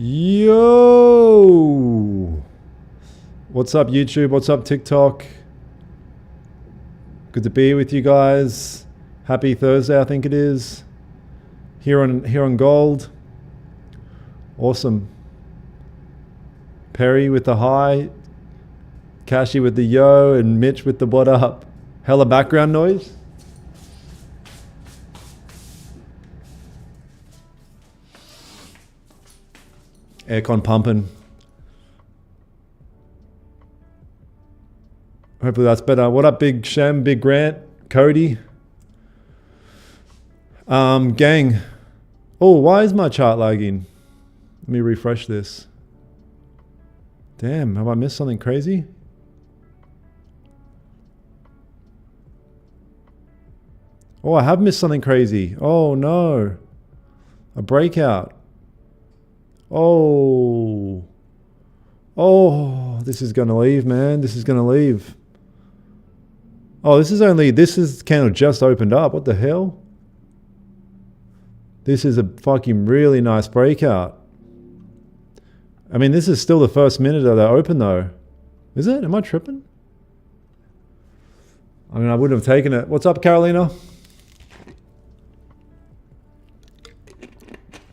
Yo! What's up, YouTube? What's up, TikTok? Good to be here with you guys. Happy Thursday, I think it is. Here on gold. Awesome. Perry with the hi, Kashi with the yo, and Mitch with the what up. Hella background noise. Aircon pumping. Hopefully that's better. What up, Big Shem, Big Grant, Cody? Gang. Oh, why is my chart lagging? Let me refresh this. Damn, have I missed something crazy? Oh, I have missed something crazy. Oh no. A breakout. Oh. Oh, this is gonna leave, man. This is gonna leave. Oh, this is candle just opened up. What the hell? This is a fucking really nice breakout. I mean, this is still the first minute of the open though. Is it? Am I tripping? I mean, I wouldn't have taken it. What's up, Carolina?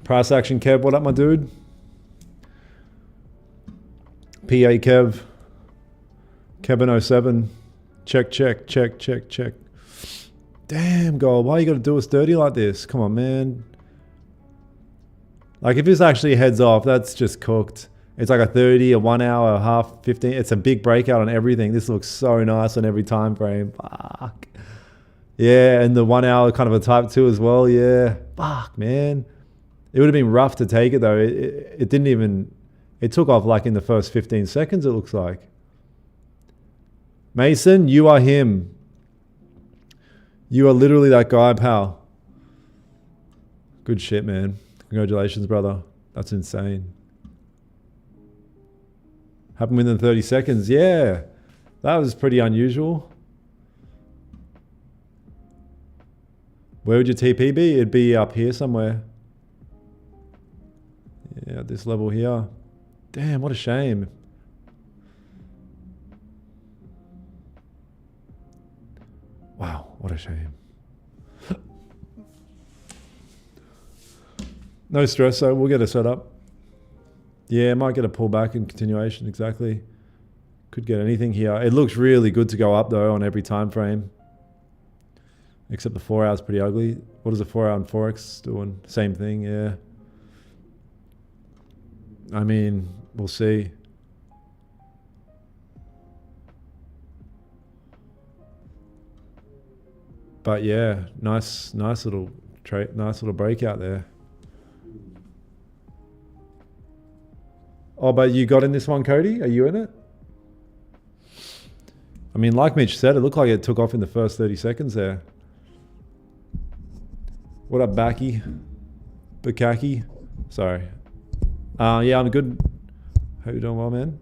Price action Kev, what up, my dude? PA Kev. Kevin07. Check, check, check, check, check. Damn, gold. Why you got to do us dirty like this? Come on, man. Like, if this actually heads off, that's just cooked. It's like a 30, a 1 hour, a half, 15. It's a big breakout on everything. This looks so nice on every time frame. Fuck. Yeah, and the 1 hour kind of a type 2 as well. Yeah. Fuck, man. It would have been rough to take it, though. It didn't even... It took off like in the first 15 seconds, it looks like. Mason, you are him. You are literally that guy, pal. Good shit, man. Congratulations, brother. That's insane. Happened within 30 seconds. Yeah. That was pretty unusual. Where would your TP be? It'd be up here somewhere. Yeah, this level here. Damn, what a shame. Wow, what a shame. No stress, so we'll get a setup. Yeah, might get a pullback and continuation, exactly. Could get anything here. It looks really good to go up though on every time frame. Except the 4 hour's pretty ugly. What is the 4 hour on Forex doing? Same thing, yeah. I mean, we'll see. But yeah, nice little breakout there. Oh, but you got in this one, Cody? Are you in it? I mean, like Mitch said, it looked like it took off in the first 30 seconds there. What up, Baki? Bukaki? Sorry. Yeah, I'm good. Hope you're doing well, man.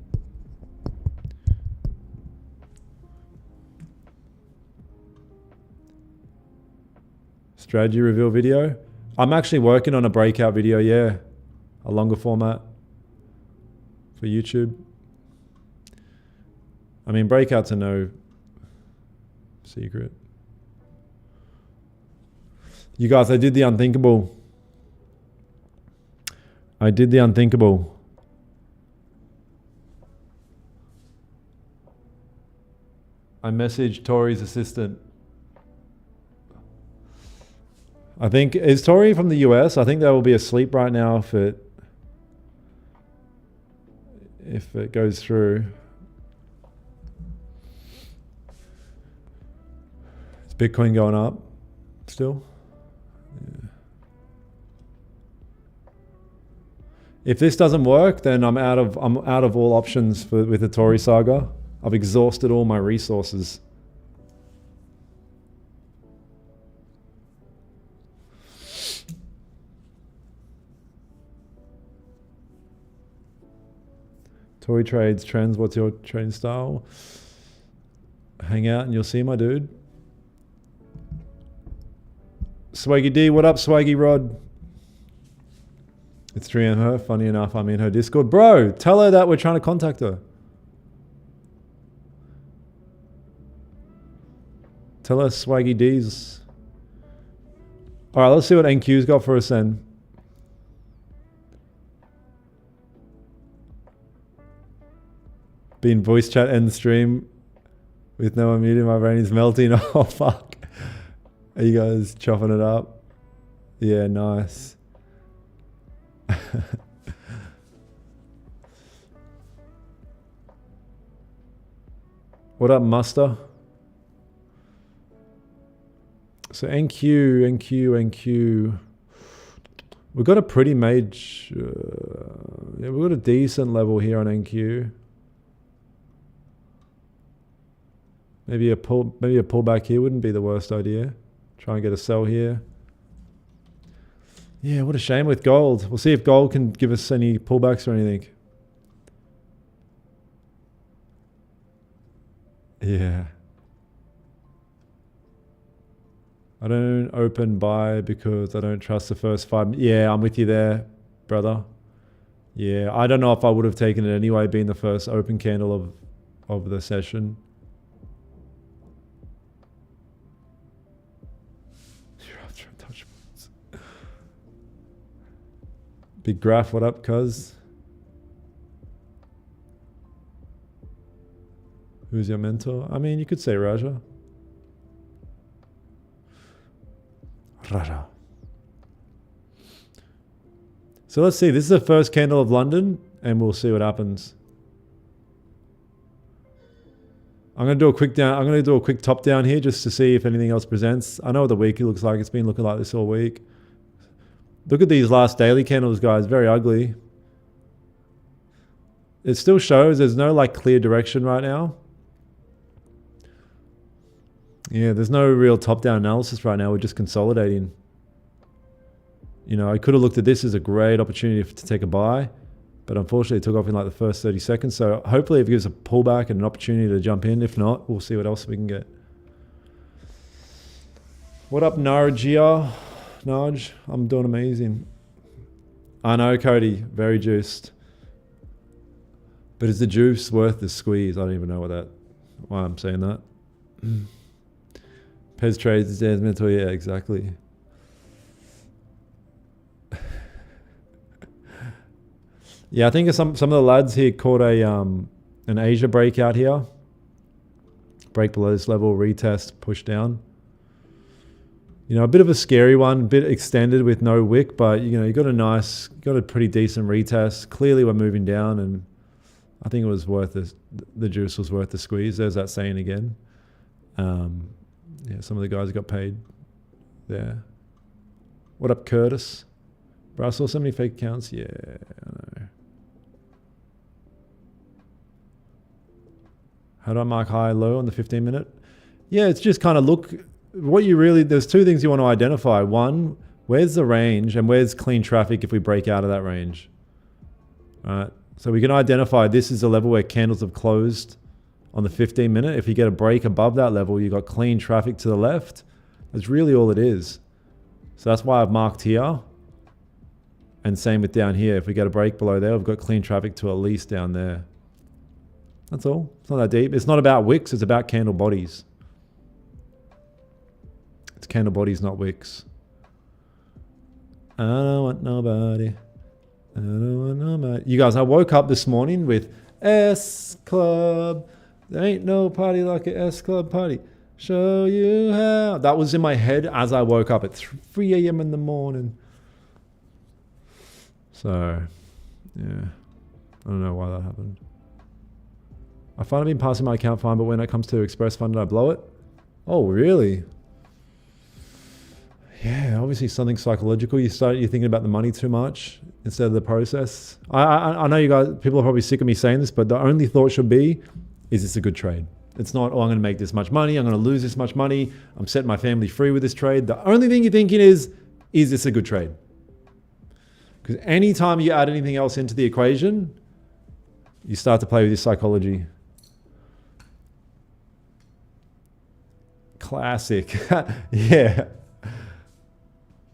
Strategy reveal video. I'm actually working on a breakout video, yeah. A longer format for YouTube. I mean, breakouts are no secret. You guys, I did the unthinkable. I did the unthinkable. I messaged Tori's assistant. I think, is Tori from the US? I think they will be asleep right now if it goes through. Is Bitcoin going up still? Yeah. If this doesn't work, then I'm out of all options with the Tori saga. I've exhausted all my resources. Tori trades trends. What's your trading style? Hang out and you'll see, my dude. Swaggy D, what up, Swaggy Rod? It's 3M her. Funny enough, I'm in her Discord. Bro, tell her that we're trying to contact her. Tell her Swaggy D's. All right, let's see what NQ's got for us then. Been voice chat end stream with no one muted. My brain is melting. Oh, fuck. Are you guys chopping it up? Yeah, nice. What up, Muster? So NQ. We've got a pretty major... yeah, we've got a decent level here on NQ. Maybe a pullback here wouldn't be the worst idea. Try and get a sell here. Yeah, what a shame with gold. We'll see if gold can give us any pullbacks or anything. Yeah. I don't open buy because I don't trust the first 5. Yeah, I'm with you there, brother. Yeah, I don't know if I would have taken it anyway, being the first open candle of the session. Big Graph, what up, cuz? Who's your mentor? I mean, you could say Raja. Raja. So let's see. This is the first candle of London, and we'll see what happens. I'm going to do a quick down. I'm going to do a quick top down here just to see if anything else presents. I know what the week looks like. It's been looking like this all week. Look at these last daily candles, guys. Very ugly. It still shows there's no like clear direction right now. Yeah, there's no real top-down analysis right now. We're just consolidating. You know, I could have looked at this as a great opportunity to take a buy, but unfortunately it took off in like the first 30 seconds. So hopefully it gives a pullback and an opportunity to jump in. If not, we'll see what else we can get. What up, Nargia? Naj, I'm doing amazing. I know, Cody, very juiced. But is the juice worth the squeeze? I don't even know why I'm saying that. Pez trades is Dan's mentor. Yeah, exactly. Yeah, I think some of the lads here caught an Asia breakout here. Break below this level, retest, push down. You know, a bit of a scary one, a bit extended with no wick, but you know, you got a pretty decent retest. Clearly we're moving down, and I think it was worth the juice was worth the squeeze. There's that saying again. Yeah, some of the guys got paid there. What up, Curtis? Bro, I saw so many fake accounts. Yeah, I know. How do I mark high, low on the 15-minute? Yeah, it's just kind of look... There's two things you want to identify. One, where's the range and where's clean traffic if we break out of that range? All right. So we can identify this is a level where candles have closed on the 15-minute. If you get a break above that level, you've got clean traffic to the left. That's really all it is. So that's why I've marked here. And same with down here. If we get a break below there, we've got clean traffic to at least down there. That's all. It's not that deep. It's not about wicks. It's about candle bodies. It's candle bodies, not wicks. I don't want nobody. I don't want nobody. You guys, I woke up this morning with S Club. There ain't no party like an S Club party. Show you how. That was in my head as I woke up at 3 a.m. in the morning. So, yeah. I don't know why that happened. I find I've been passing my account fine, but when it comes to express funded, I blow it. Oh, really? Yeah, obviously something psychological. You're thinking about the money too much instead of the process. I know you guys, people are probably sick of me saying this, but the only thought should be, is this a good trade? It's not, oh, I'm going to make this much money. I'm going to lose this much money. I'm setting my family free with this trade. The only thing you're thinking is this a good trade? Because anytime you add anything else into the equation, you start to play with your psychology. Classic. Yeah.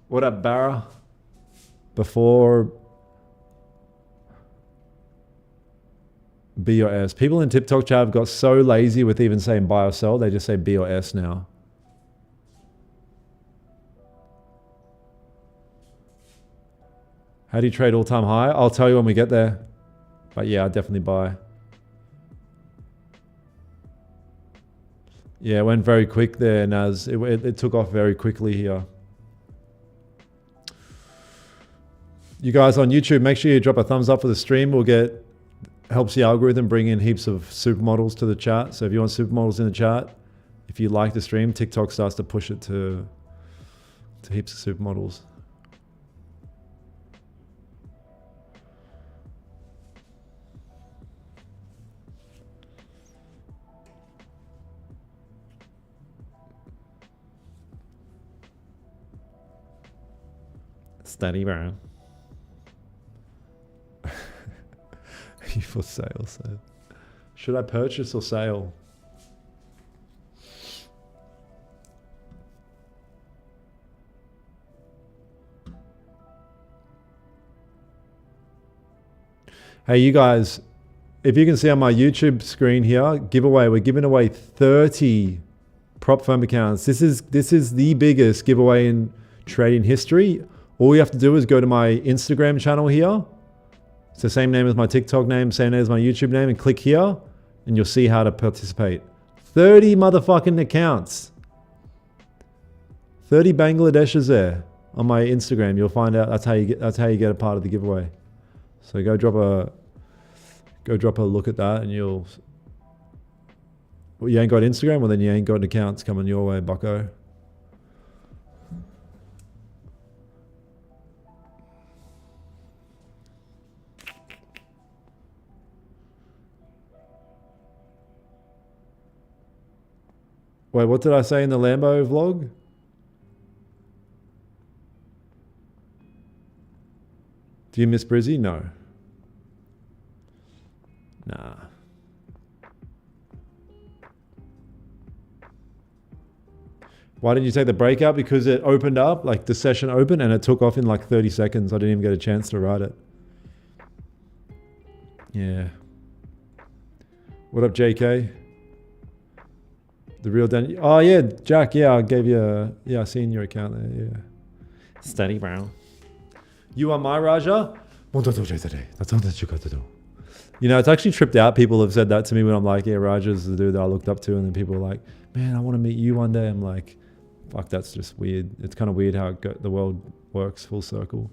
What up, Barra? Before B or S. People in TikTok chat have got so lazy with even saying buy or sell. They just say B or S now. How do you trade all-time high? I'll tell you when we get there. But yeah, I definitely buy. Yeah, it went very quick there, Naz. It took off very quickly here. You guys on YouTube, make sure you drop a thumbs up for the stream. Helps the algorithm bring in heaps of supermodels to the chat. So if you want supermodels in the chat, if you like the stream, TikTok starts to push it to heaps of supermodels. Steady, bro. You for sale, so. Should I purchase or sale? Hey, you guys, if you can see on my YouTube screen here, giveaway. We're giving away 30 prop firm accounts. This is the biggest giveaway in trading history. All you have to do is go to my Instagram channel here. It's the same name as my TikTok name, same name as my YouTube name, and click here, and you'll see how to participate. 30 motherfucking accounts. 30 Bangladeshis there on my Instagram. You'll find out that's how you get a part of the giveaway. So go drop a look at that, and you ain't got Instagram, well then you ain't got accounts coming your way, bucko. Wait, what did I say in the Lambo vlog? Do you miss Brizzy? No. Nah. Why didn't you take the breakout? Because it opened up, like the session opened, and it took off in like 30 seconds. I didn't even get a chance to write it. Yeah. What up, JK? The real Dan. Oh yeah, Jack. Yeah, I gave you. Yeah, I seen your account there. Yeah. Steady, bro. You are my Raja. You know, it's actually tripped out. People have said that to me when I'm like, yeah, Raja's the dude that I looked up to, and then people are like, man, I want to meet you one day. I'm like, fuck, that's just weird. It's kind of weird how the world works full circle.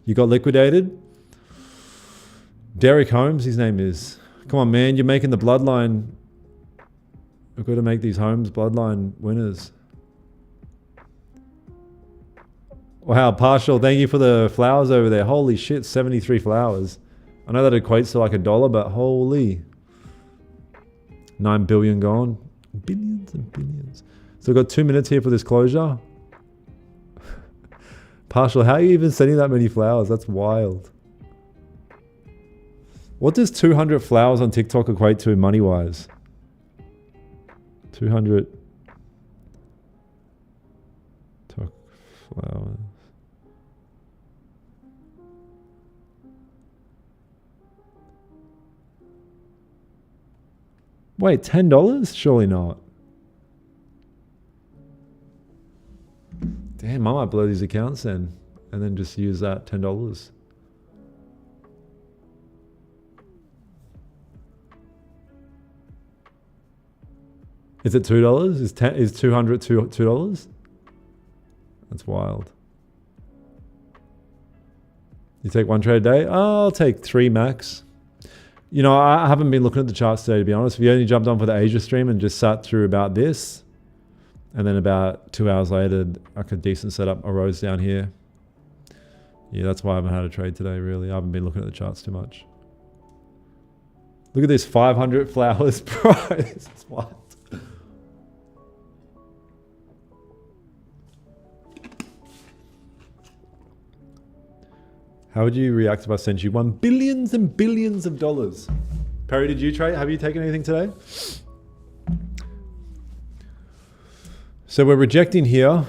You got liquidated. Derek Holmes, his name is. Come on, man, you're making the bloodline. We've got to make these Holmes bloodline winners. Wow, partial. Thank you for the flowers over there. Holy shit, 73 flowers. I know that equates to like $1, but holy. 9 billion gone. Billions and billions. So we've got 2 minutes here for this closure. Partial, how are you even sending that many flowers? That's wild. What does 200 flowers on TikTok equate to money-wise? 200 TikTok flowers. Wait, $10? Surely not. Damn, I might blow these accounts then, and then just use that $10. Is it $2? Is 200 $2? That's wild. You take one trade a day? Oh, I'll take 3 max. You know, I haven't been looking at the charts today, to be honest. We only jumped on for the Asia stream and just sat through about this. And then about 2 hours later, like a decent setup arose down here. Yeah, that's why I haven't had a trade today, really. I haven't been looking at the charts too much. Look at this 500 flowers price. It's wild. How would you react if I sent you $1 billion and billions of dollars? Perry, did you trade? Have you taken anything today? So we're rejecting here.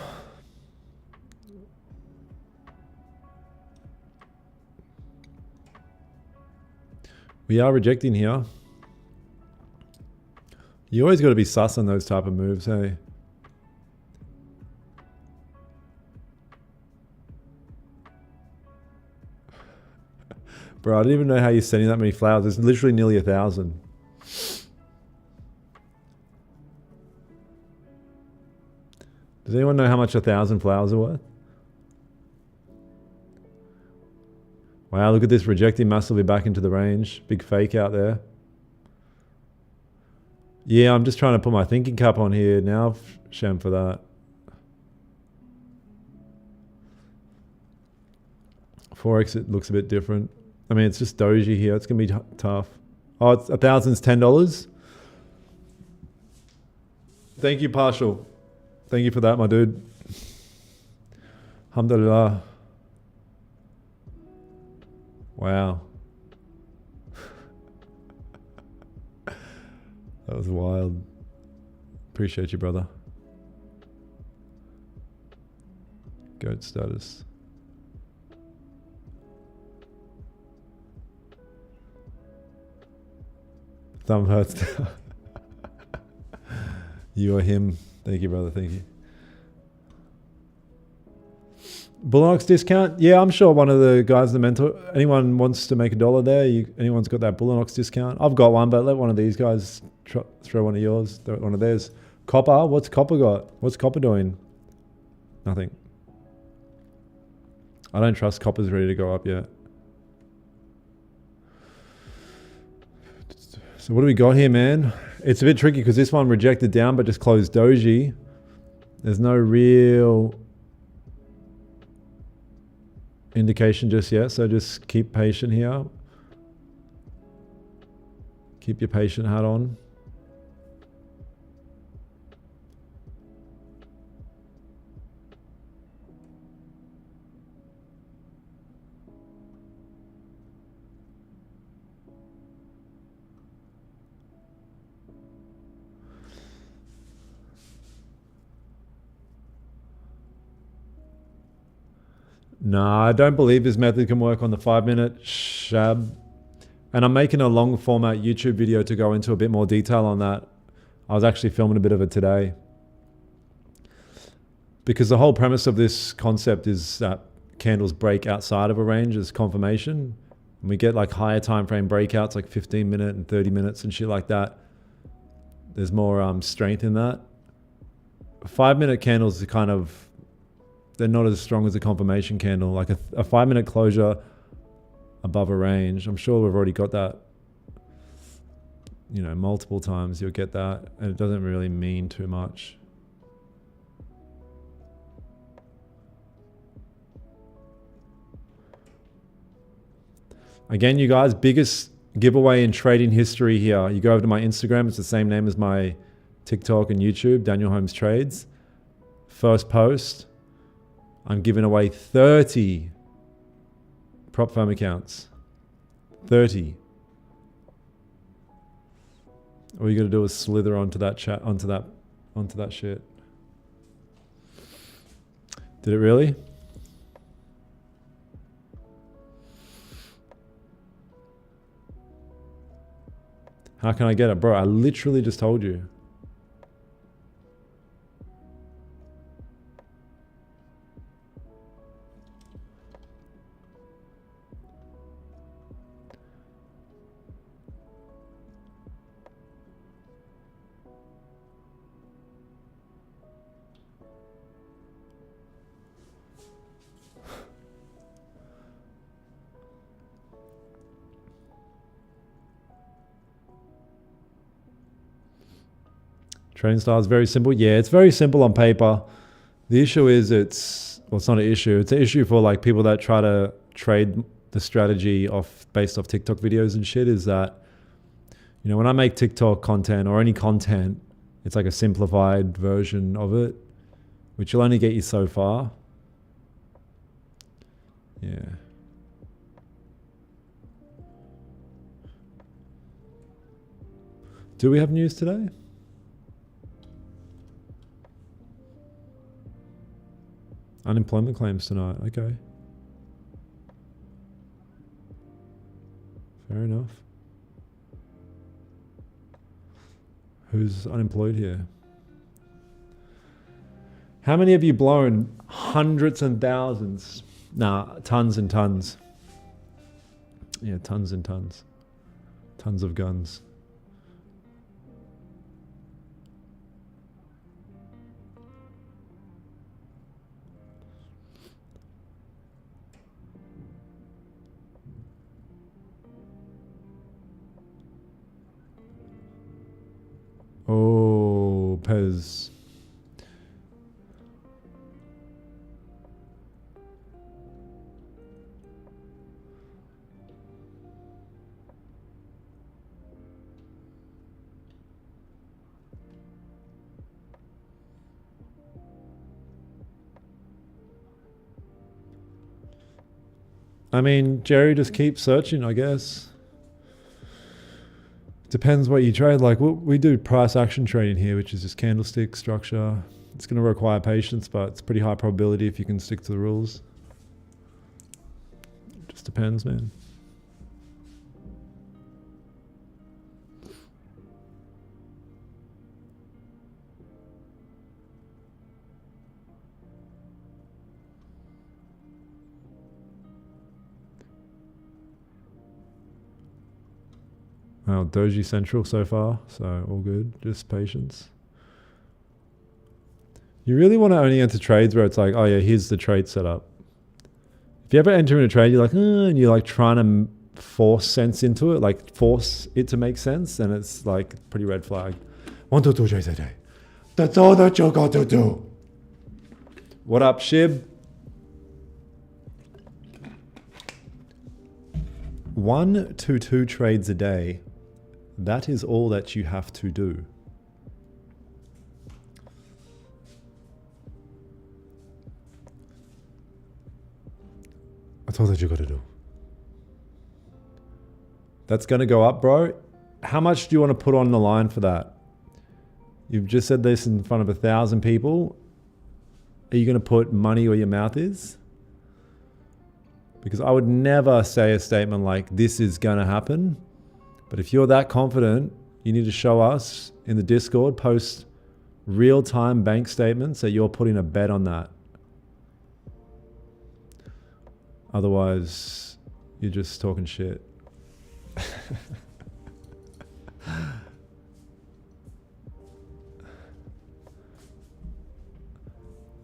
We are rejecting here. You always got to be sus on those type of moves, hey? Bro, I didn't even know how you're sending that many flowers. There's literally nearly 1,000. Does anyone know how much 1,000 flowers are worth? Wow, look at this, rejecting massively back into the range. Big fake out there. Yeah, I'm just trying to put my thinking cap on here now, Shem, for that. Forex, it looks a bit different. I mean, it's just doji here. It's going to be tough. Oh, it's 1,000's $10. Thank you, Partial. Thank you for that, my dude. Alhamdulillah. Wow. That was wild. Appreciate you, brother. Goat status. Thumb hurts. You or him. Thank you, brother. Thank you. Bullnox discount? Yeah, I'm sure one of the guys, the mentor, anyone wants to make $1 there? Anyone's got that Bullnox discount? I've got one, but let one of these guys throw one of yours, throw one of theirs. Copper? What's Copper got? What's Copper doing? Nothing. I don't trust Copper's ready to go up yet. So what do we got here, man? It's a bit tricky because this one rejected down but just closed doji. There's no real indication just yet, so just keep patient here. Keep your patient hat on. Nah, I don't believe this method can work on the 5-minute shab. And I'm making a long format YouTube video to go into a bit more detail on that. I was actually filming a bit of it today. Because the whole premise of this concept is that candles break outside of a range as confirmation. And we get like higher time frame breakouts, like 15 minute and 30 minutes and shit like that. There's more strength in that. 5-minute candles are kind of, they're not as strong as a confirmation candle. Like a 5-minute closure above a range, I'm sure we've already got that, you know, multiple times. You'll get that, and it doesn't really mean too much. Again, you guys, biggest giveaway in trading history here. You go over to my Instagram, it's the same name as my TikTok and YouTube, Daniel Holmes Trades. First post, I'm giving away 30 prop firm accounts. 30. All you got to do is slither onto that chat, onto that shit. Did it really? How can I get it? Bro, I literally just told you. Trading style is very simple. Yeah, it's very simple on paper. The issue is it's not an issue. It's an issue for like people that try to trade the strategy based off TikTok videos and shit, is that, you know, when I make TikTok content or any content, it's like a simplified version of it, which will only get you so far. Yeah. Do we have news today? Unemployment claims tonight. Okay. Fair enough. Who's unemployed here? How many have you blown? Hundreds and thousands. Nah, tons and tons. Yeah, tons and tons. Tons of guns. Oh, Pez. I mean, Jerry, just keep searching, I guess. Depends what you trade. Like we do price action trading here, which is just candlestick structure. It's going to require patience, but it's pretty high probability if you can stick to the rules. Just depends, man. Well, Doji Central so far, so all good. Just patience. You really want to only enter trades where it's like, oh yeah, here's the trade setup. If you ever enter in a trade, you're like, and you're like trying to force sense into it, like force it to make sense, and it's like pretty red flag. 1 to 2 trades a day. That's all that you got to do. What up, Shib? 1 to 2 trades a day. That is all that you have to do. That's all that you got to do. That's going to go up, bro. How much do you want to put on the line for that? You've just said this in front of 1,000 people. Are you going to put money where your mouth is? Because I would never say a statement like, this is going to happen. But if you're that confident, you need to show us in the Discord, post real-time bank statements that you're putting a bet on that. Otherwise, you're just talking shit.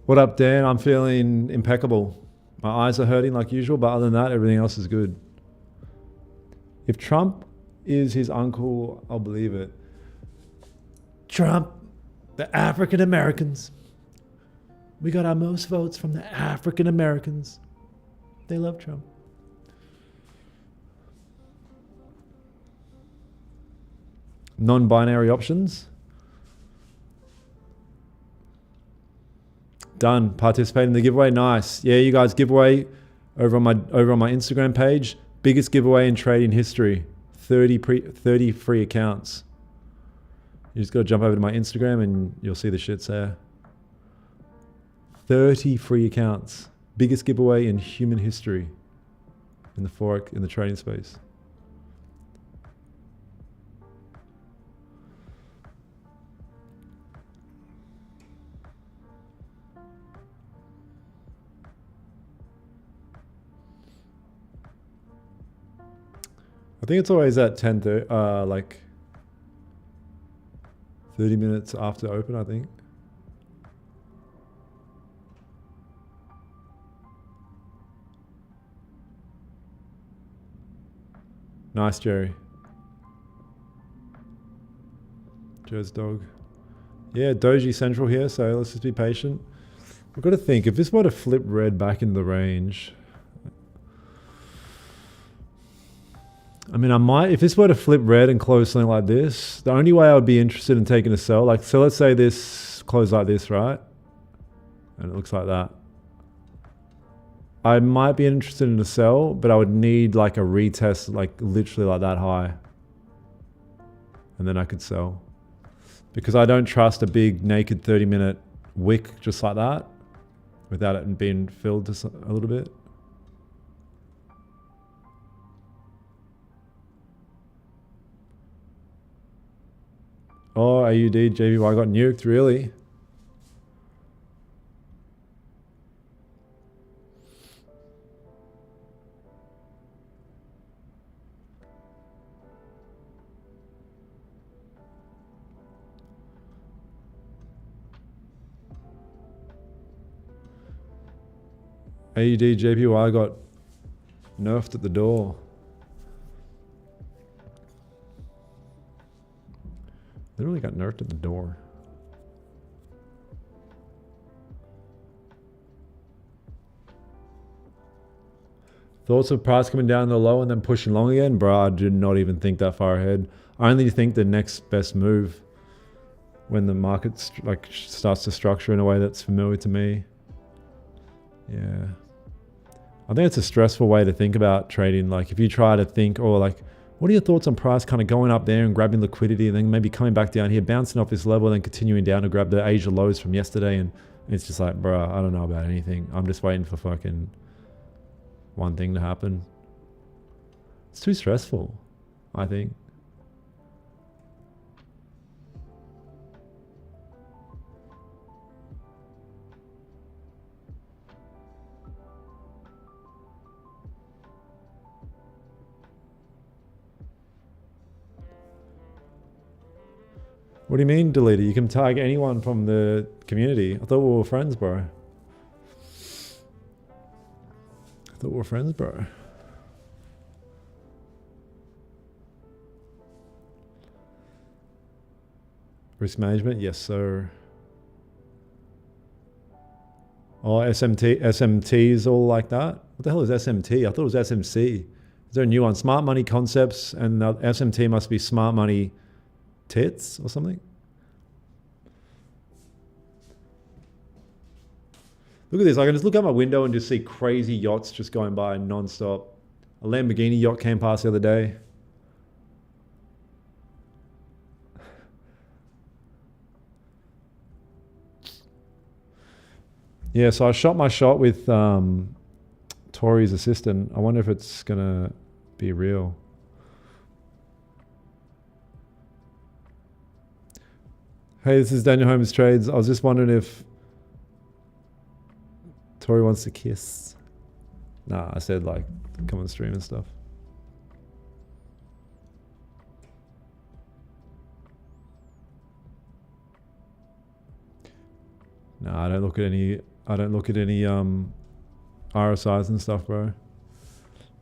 What up, Dan? I'm feeling impeccable. My eyes are hurting like usual, but other than that, everything else is good. If Trump is his uncle, I'll believe it. Trump, the African Americans. We got our most votes from the African Americans. They love Trump. Non-binary options. Done. Participate in the giveaway. Nice. Yeah, you guys, giveaway over on my Instagram page. Biggest giveaway in trading history. 30 free accounts. You just got to jump over to my Instagram and you'll see the shits there. 30 free accounts. Biggest giveaway in human history in the trading space. I think it's always at 10:30, like 30 minutes after open, I think. Nice, Jerry. Joe's dog. Yeah, Doji Central here, so let's just be patient. We've got to think, if this were to flip red back into the range, I mean, I might, if this were to flip red and close something like this, the only way I would be interested in taking a sell, like, so let's say this closed like this, right? And it looks like that. I might be interested in a sell, but I would need like a retest, like literally like that high. And then I could sell. Because I don't trust a big naked 30-minute wick just like that without it being filled to a little bit. Oh, AUD, JBY got nuked, really? AUD, JPY got nerfed at the door. Literally got nerfed at the door. Thoughts of price coming down the low and then pushing long again? Bro, I did not even think that far ahead. I only think the next best move when the market starts to structure in a way that's familiar to me. Yeah. I think it's a stressful way to think about trading. Like if you try to think, or like, what are your thoughts on price kind of going up there and grabbing liquidity and then maybe coming back down here, bouncing off this level and then continuing down to grab the Asia lows from yesterday? And it's just like, bro, I don't know about anything. I'm just waiting for fucking one thing to happen. It's too stressful, I think. What do you mean delete it? You can tag anyone from the community. I thought we were friends, bro. Risk management, yes, sir. Oh, SMT is all like that? What the hell is SMT? I thought it was SMC. Is there a new one? Smart Money Concepts, and the SMT must be Smart Money Tits or something? Look at this. I can just look out my window and just see crazy yachts just going by non-stop. A Lamborghini yacht came past the other day. Yeah, so I shot my shot with Tori's assistant. I wonder if it's going to be real. Hey, this is Daniel Holmes Trades. I was just wondering if Tori wants to kiss. Nah, I said like come on stream and stuff. Nah, I don't look at any RSIs and stuff, bro.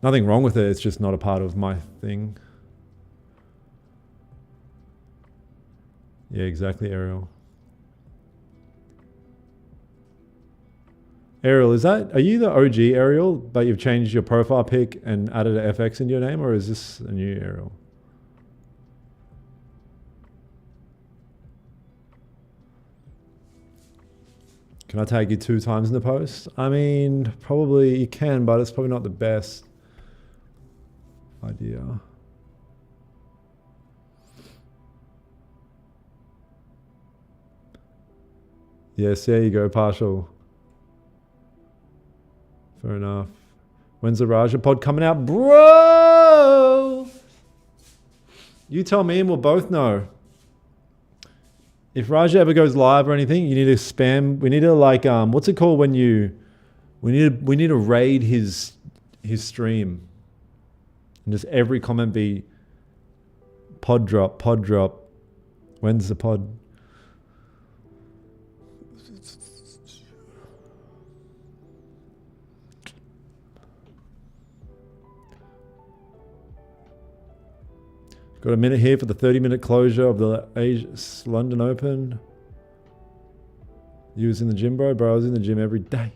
Nothing wrong with it. It's just not a part of my thing. Yeah, exactly, Ariel. Ariel, are you the OG Ariel, but you've changed your profile pic and added an FX into your name, or is this a new Ariel? Can I tag you 2 times in the post? I mean, probably you can, but it's probably not the best idea. Yes, there you go, partial. Fair enough. When's the Raja pod coming out? Bro! You tell me and we'll both know. If Raja ever goes live or anything, you need to spam. We need to like, what's it called when you, we need to raid his stream. And just every comment be pod drop. When's the pod? Got a minute here for the 30-minute closure of the London Open. You was in the gym, bro? Bro, I was in the gym every day.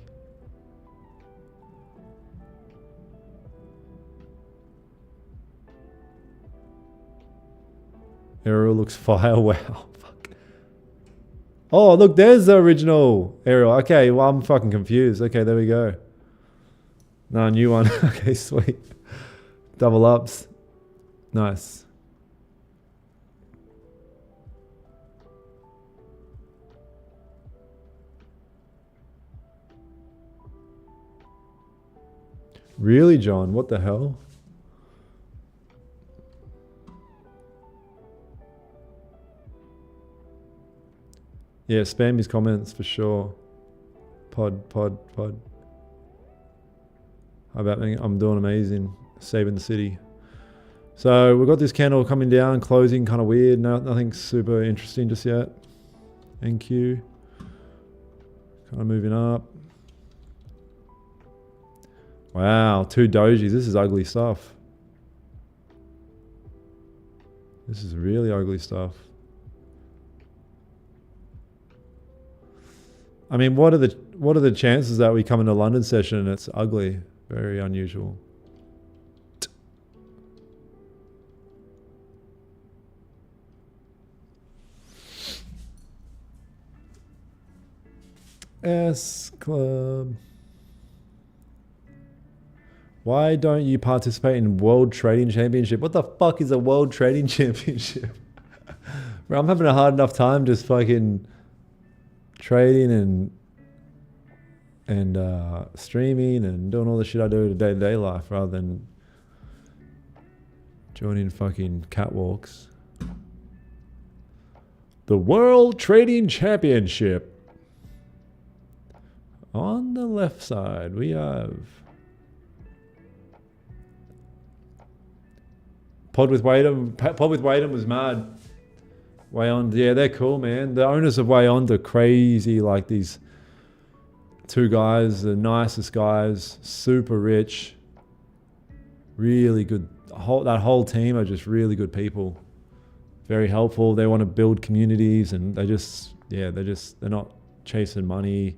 Ariel looks fire. Wow. Fuck. Oh, look, there's the original Ariel. Okay, well, I'm fucking confused. Okay, there we go. No, new one. Okay, sweet. Double ups. Nice. Really, John? What the hell? Yeah, spam his comments for sure. Pod. How about me? I'm doing amazing. Saving the city. So we've got this candle coming down, closing kind of weird. No, nothing super interesting just yet. NQ. Kind of moving up. Wow, 2 dojis. This is ugly stuff. This is really ugly stuff. I mean, what are the chances that we come into London session and it's ugly? Very unusual. S Club. Why don't you participate in World Trading Championship? What the fuck is a World Trading Championship? Bro, I'm having a hard enough time just fucking trading and streaming and doing all the shit I do in day-to-day life rather than joining fucking catwalks. The World Trading Championship. On the left side, we have Pod with Wadham was mad. Wayond, yeah, they're cool, man. The owners of Wayond are crazy. Like these 2 guys, the nicest guys, super rich, really good. That whole team are just really good people. Very helpful. They want to build communities, and they're not chasing money.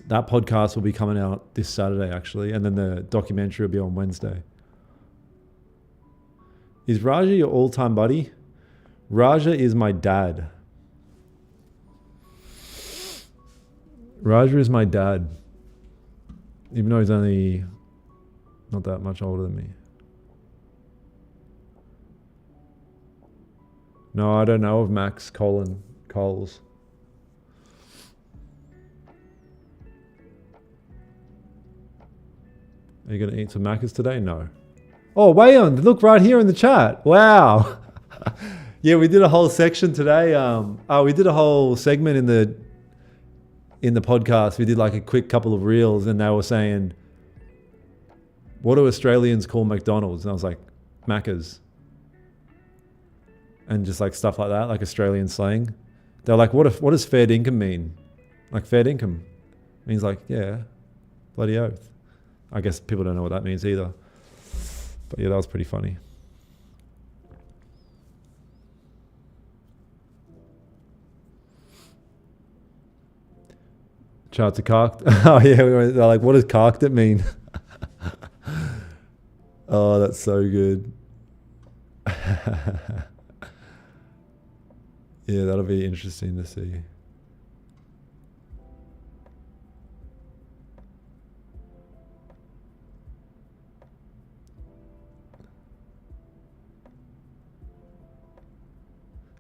That podcast will be coming out this Saturday, actually, and then the documentary will be on Wednesday. Is Raja your all-time buddy? Raja is my dad. Raja is my dad. Even though he's only not that much older than me. No, I don't know of Max Coles. Are you going to eat some Macca's today? No. Oh, Wayon, look right here in the chat. Wow. Yeah, we did a whole section today. We did a whole segment in the podcast. We did like a quick couple of reels, and they were saying, what do Australians call McDonald's? And I was like, Macca's. And just like stuff like that, like Australian slang. They're like, what does fair dinkum mean? Like fair dinkum means like, yeah, bloody oath. I guess people don't know what that means either. But yeah, that was pretty funny. Charts are carked. Oh yeah, they're like, what does carked it mean? Oh, that's so good. Yeah, that'll be interesting to see.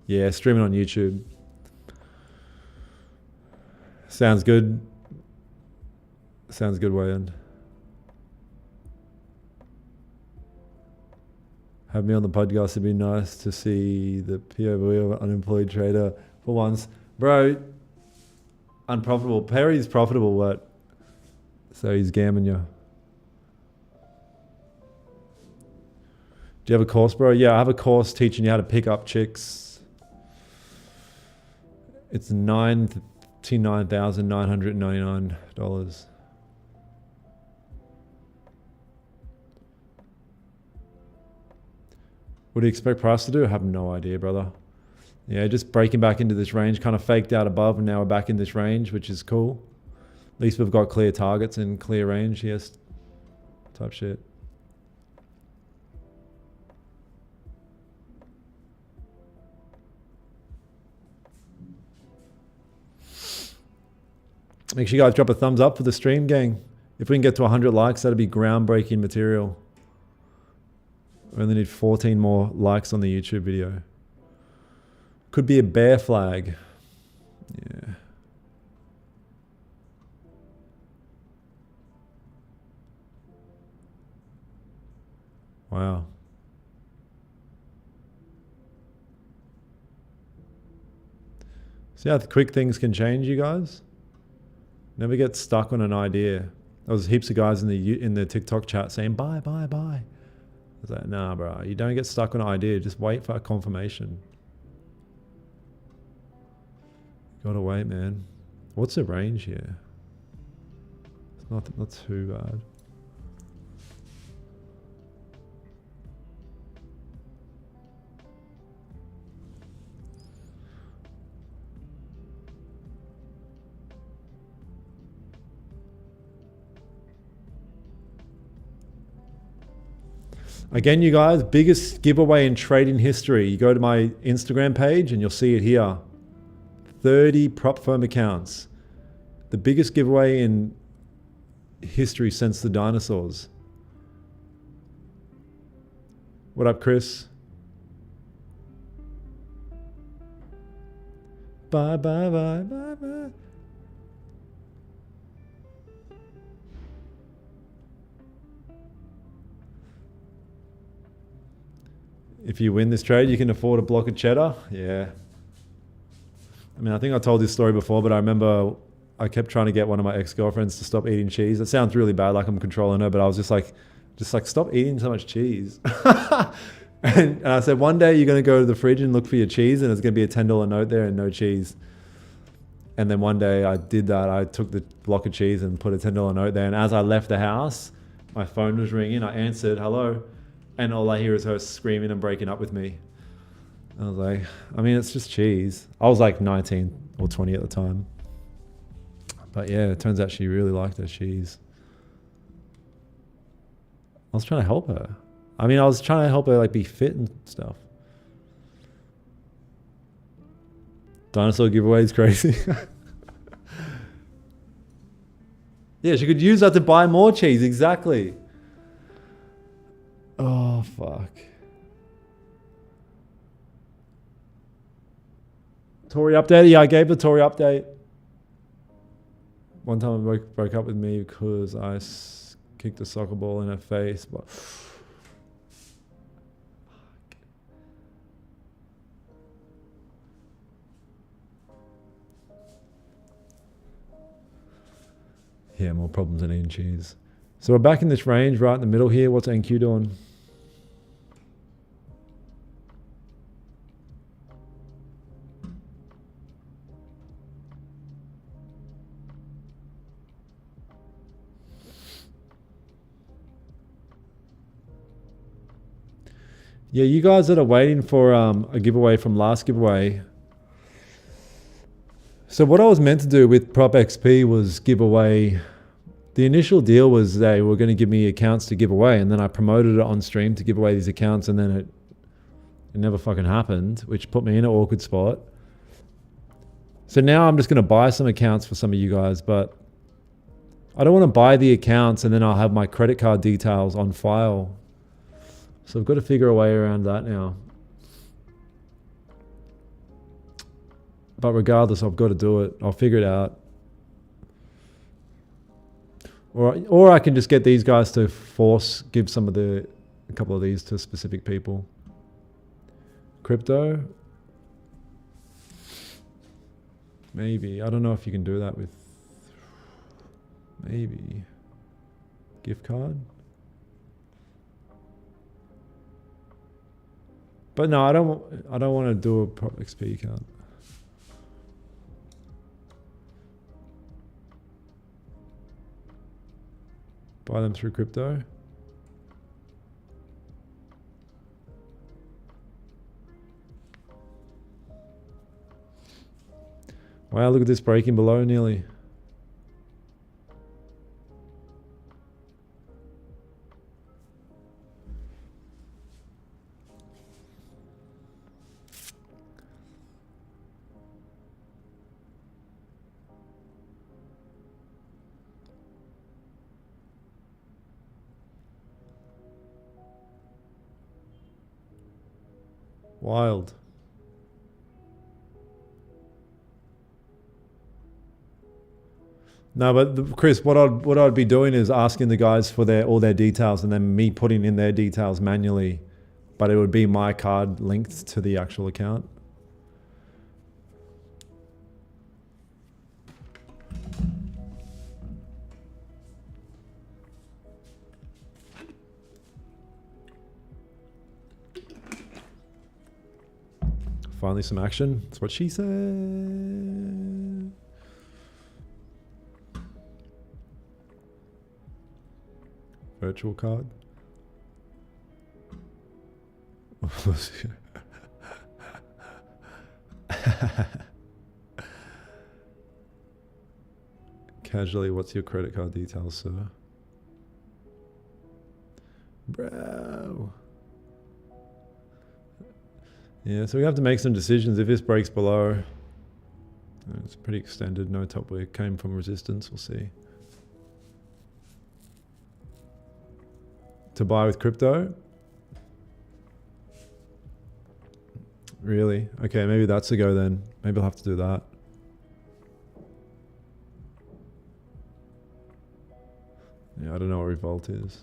Yeah, streaming on YouTube. Sounds good. Sounds good, Wayand. Have me on the podcast. It'd be nice to see the POV of an unemployed trader for once. Bro, unprofitable. Perry's profitable, what? So he's gamming you. Do you have a course, bro? Yeah, I have a course teaching you how to pick up chicks. It's $99,999. What do you expect price to do? I have no idea, brother. Yeah, just breaking back into this range, kind of faked out above, and now we're back in this range, which is cool. At least we've got clear targets and clear range, yes, type shit. Make sure you guys drop a thumbs up for the stream, gang. If we can get to 100 likes, that'd be groundbreaking material. We only need 14 more likes on the YouTube video. Could be a bear flag. Yeah. Wow. See how quick things can change, you guys? Never get stuck on an idea. There was heaps of guys in the TikTok chat saying, buy, buy, buy. I was like, nah, bro, you don't get stuck on an idea. Just wait for a confirmation. Gotta wait, man. What's the range here? It's not too bad. Again, you guys, biggest giveaway in trading history. You go to my Instagram page and you'll see it here. 30 prop firm accounts. The biggest giveaway in history since the dinosaurs. What up, Chris? Bye, bye, bye, bye, bye. If you win this trade, you can afford a block of cheddar. Yeah. I mean, I think I told this story before, but I remember I kept trying to get one of my ex-girlfriends to stop eating cheese. It sounds really bad, like I'm controlling her, but I was just like, stop eating so much cheese. and I said, one day you're going to go to the fridge and look for your cheese, and there's going to be a $10 note there and no cheese. And then one day I did that. I took the block of cheese and put a $10 note there. And as I left the house, my phone was ringing. I answered, hello. And all I hear is her screaming and breaking up with me. I was like, I mean, it's just cheese. I was like 19 or 20 at the time. But yeah, it turns out she really liked her cheese. I was trying to help her. I mean, I was trying to help her like be fit and stuff. Dinosaur giveaway is crazy. Yeah, she could use that to buy more cheese. Exactly. Oh, fuck. Tory update? Yeah, I gave the Tory update. One time it broke up with me because I kicked a soccer ball in her face. But yeah, more problems than eating cheese. So we're back in this range right in the middle here. What's NQ doing? Yeah, you guys that are waiting for a giveaway from last giveaway. So what I was meant to do with Prop XP was give away. The initial deal was they were going to give me accounts to give away, and then I promoted it on stream to give away these accounts, and then it never fucking happened, which put me in an awkward spot. So now I'm just going to buy some accounts for some of you guys, but I don't want to buy the accounts and then I'll have my credit card details on file. So I've got to figure a way around that now. But regardless, I've got to do it. I'll figure it out. Or I can just get these guys to give a couple of these to specific people. Crypto? Maybe. I don't know if you can do that with... Maybe. Gift card? But no, I don't want to do a Prop XP account. Buy them through crypto. Wow, look at this breaking below nearly. Wild. No, but Chris, what I'd be doing is asking the guys for all their details and then me putting in their details manually, but it would be my card linked to the actual account. Finally some action. That's what she said. Virtual card. Casually, what's your credit card details, sir? Bro. Yeah, so we have to make some decisions. If this breaks below, it's pretty extended. No top wick. Came from resistance. We'll see. To buy with crypto? Really? Okay, maybe that's a go then. Maybe I'll have to do that. Yeah, I don't know what revolt is.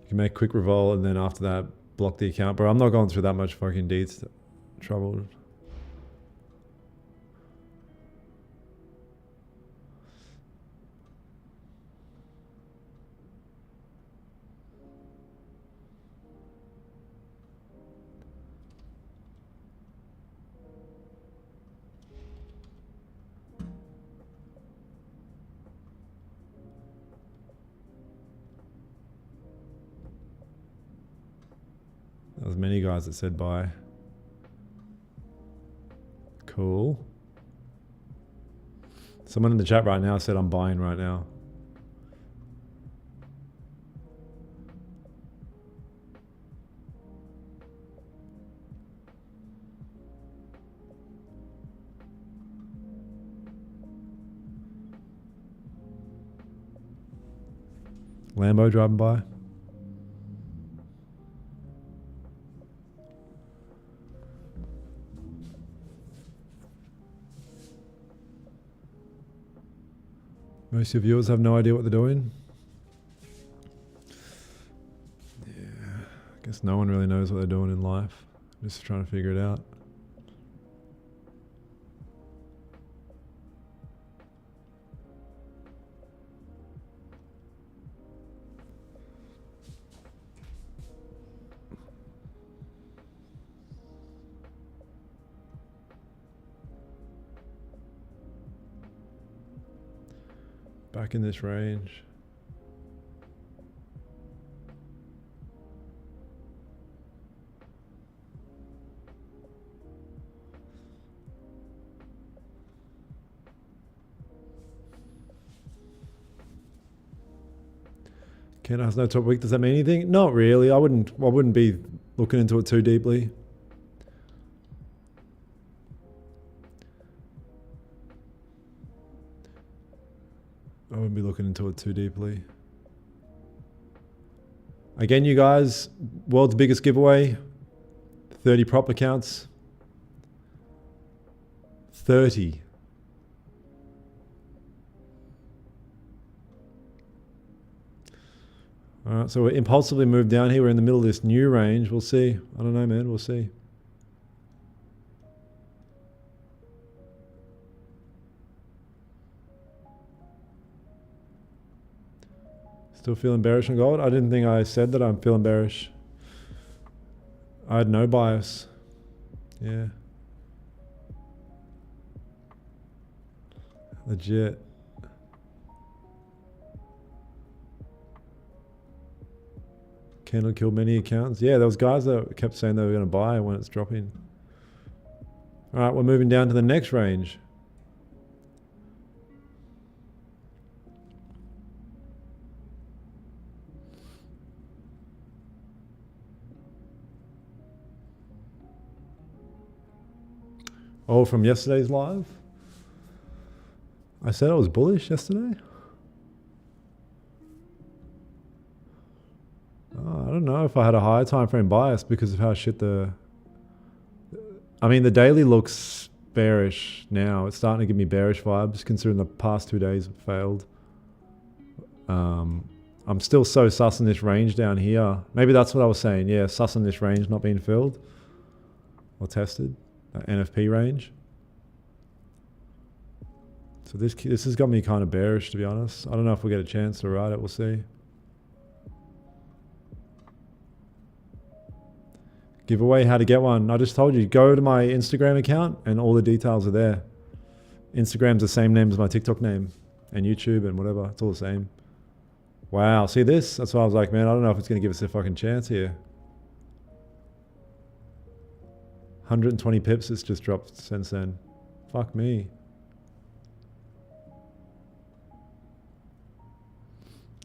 You can make quick revolt and then after that block the account. But I'm not going through that much fucking deeds trouble. There was many guys that said buy. Cool. Someone in the chat right now said I'm buying right now. Lambo driving by. Most of your viewers have no idea what they're doing. Yeah, I guess no one really knows what they're doing in life. Just trying to figure it out. Back in this range. Candle has no top wick. Does that mean anything? Not really. I wouldn't be looking into it too deeply. I wouldn't be looking into it too deeply. Again, you guys, world's biggest giveaway, 30 prop accounts. 30. All right, so we impulsively moved down here. We're in the middle of this new range. We'll see. I don't know, man. We'll see. Still feeling bearish on gold? I didn't think I said that I'm feeling bearish. I had no bias. Yeah. Legit. Candle killed many accounts. Yeah, there was guys that kept saying they were going to buy when it's dropping. All right, we're moving down to the next range. Oh, from yesterday's live? I said I was bullish yesterday? Oh, I don't know if I had a higher time frame bias because of how shit I mean, the daily looks bearish now. It's starting to give me bearish vibes considering the past 2 days have failed. I'm still so sussing this range down here. Maybe that's what I was saying. Yeah, sussing this range not being filled or tested. That NFP range. So this has got me kind of bearish, to be honest. I don't know if we'll get a chance to ride it. We'll see. Give away how to get one. I just told you, go to my Instagram account and all the details are there. Instagram's the same name as my TikTok name and YouTube and whatever. It's all the same. Wow. See this? That's why I was like, man, I don't know if it's going to give us a fucking chance here. 120 pips it's just dropped since then. Fuck me.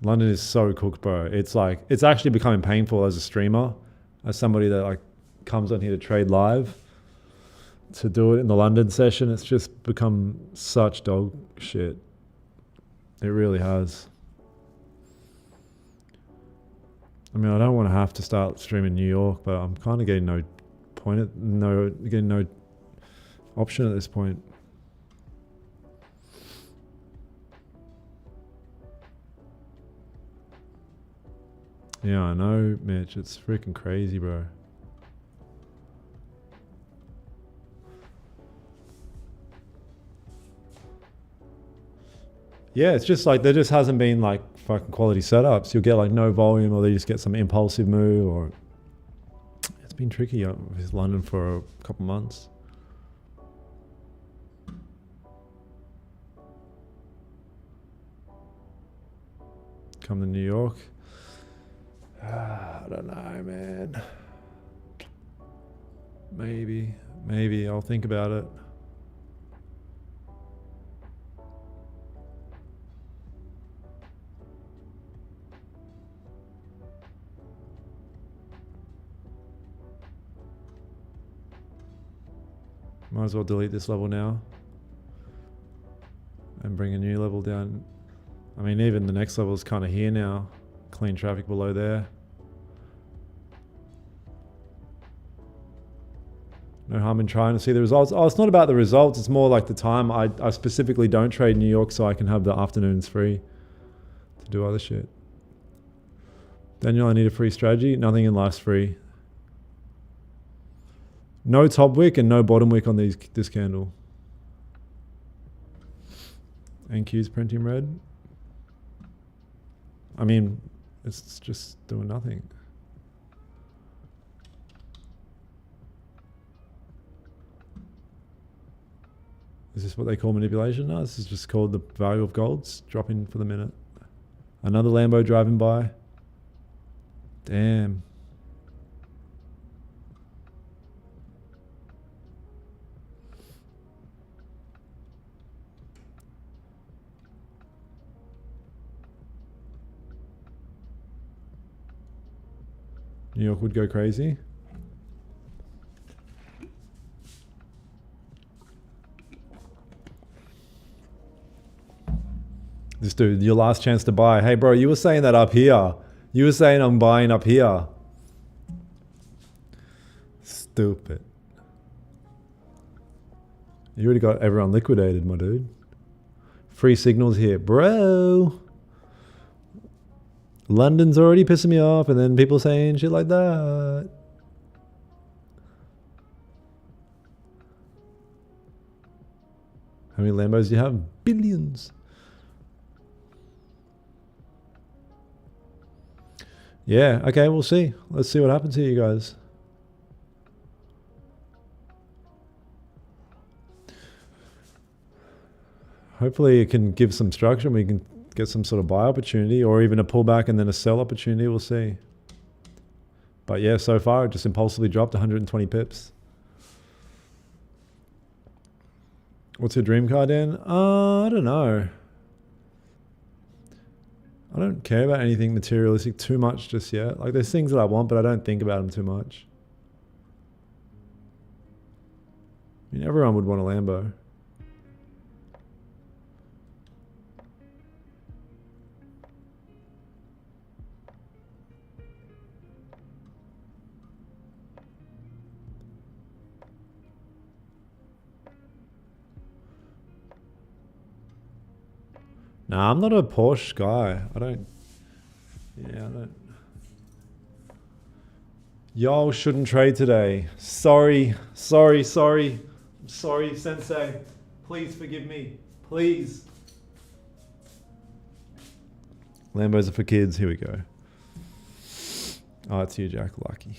London is so cooked, bro. It's like, it's actually becoming painful as a streamer, as somebody that like comes on here to trade live, to do it in the London session. It's just become such dog shit. It really has. I mean, I don't want to have to start streaming New York, but I'm kind of getting no point, getting no option at this point. Yeah, I know, Mitch. It's freaking crazy, bro. Yeah, it's just like there just hasn't been like fucking quality setups. You'll get like no volume, or they just get some impulsive move, or it's been tricky with London for a couple months. Come to New York. I don't know, man. Maybe I'll think about it. Might as well delete this level now and bring a new level down. I mean, even the next level is kind of here now. Clean traffic below there. No harm in trying to see the results. Oh, it's not about the results. It's more like the time. I specifically don't trade New York so I can have the afternoons free to do other shit. Daniel, I need a free strategy. Nothing in life's free. No top wick and no bottom wick on this candle. NQ's printing red. I mean, it's just doing nothing. Is this what they call manipulation? No, this is just called the value of golds dropping for the minute. Another Lambo driving by. Damn. New York would go crazy. This dude, your last chance to buy. Hey bro, you were saying that up here. You were saying I'm buying up here. Stupid. You already got everyone liquidated, my dude. Free signals here. Bro. London's already pissing me off, and then people saying shit like that. How many Lambos do you have? Billions. Yeah, okay, we'll see. Let's see what happens here, you guys. Hopefully it can give some structure and we can get some sort of buy opportunity, or even a pullback and then a sell opportunity. We'll see. But yeah, so far it just impulsively dropped 120 pips. What's your dream car, Dan? I don't know. I don't care about anything materialistic too much just yet. Like, there's things that I want, but I don't think about them too much. I mean, everyone would want a Lambo. Nah, I'm not a Porsche guy. I don't. Y'all shouldn't trade today. Sorry, Sensei. Please forgive me. Please. Lambos are for kids. Here we go. Oh, it's you, Jack. Lucky.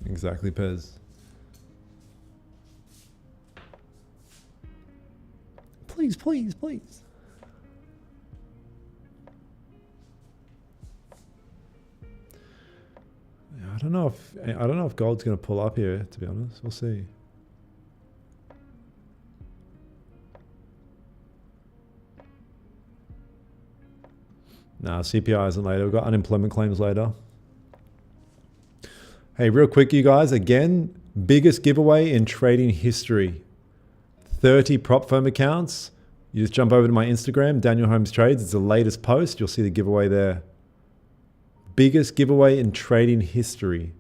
Exactly, Pez. Please, please, please. I don't know if gold's going to pull up here, to be honest. We'll see. Nah, CPI isn't later. We've got unemployment claims later. Hey, real quick, you guys. Again, biggest giveaway in trading history. 30 prop firm accounts. You just jump over to my Instagram, Daniel Holmes Trades. It's the latest post. You'll see the giveaway there. Biggest giveaway in trading history.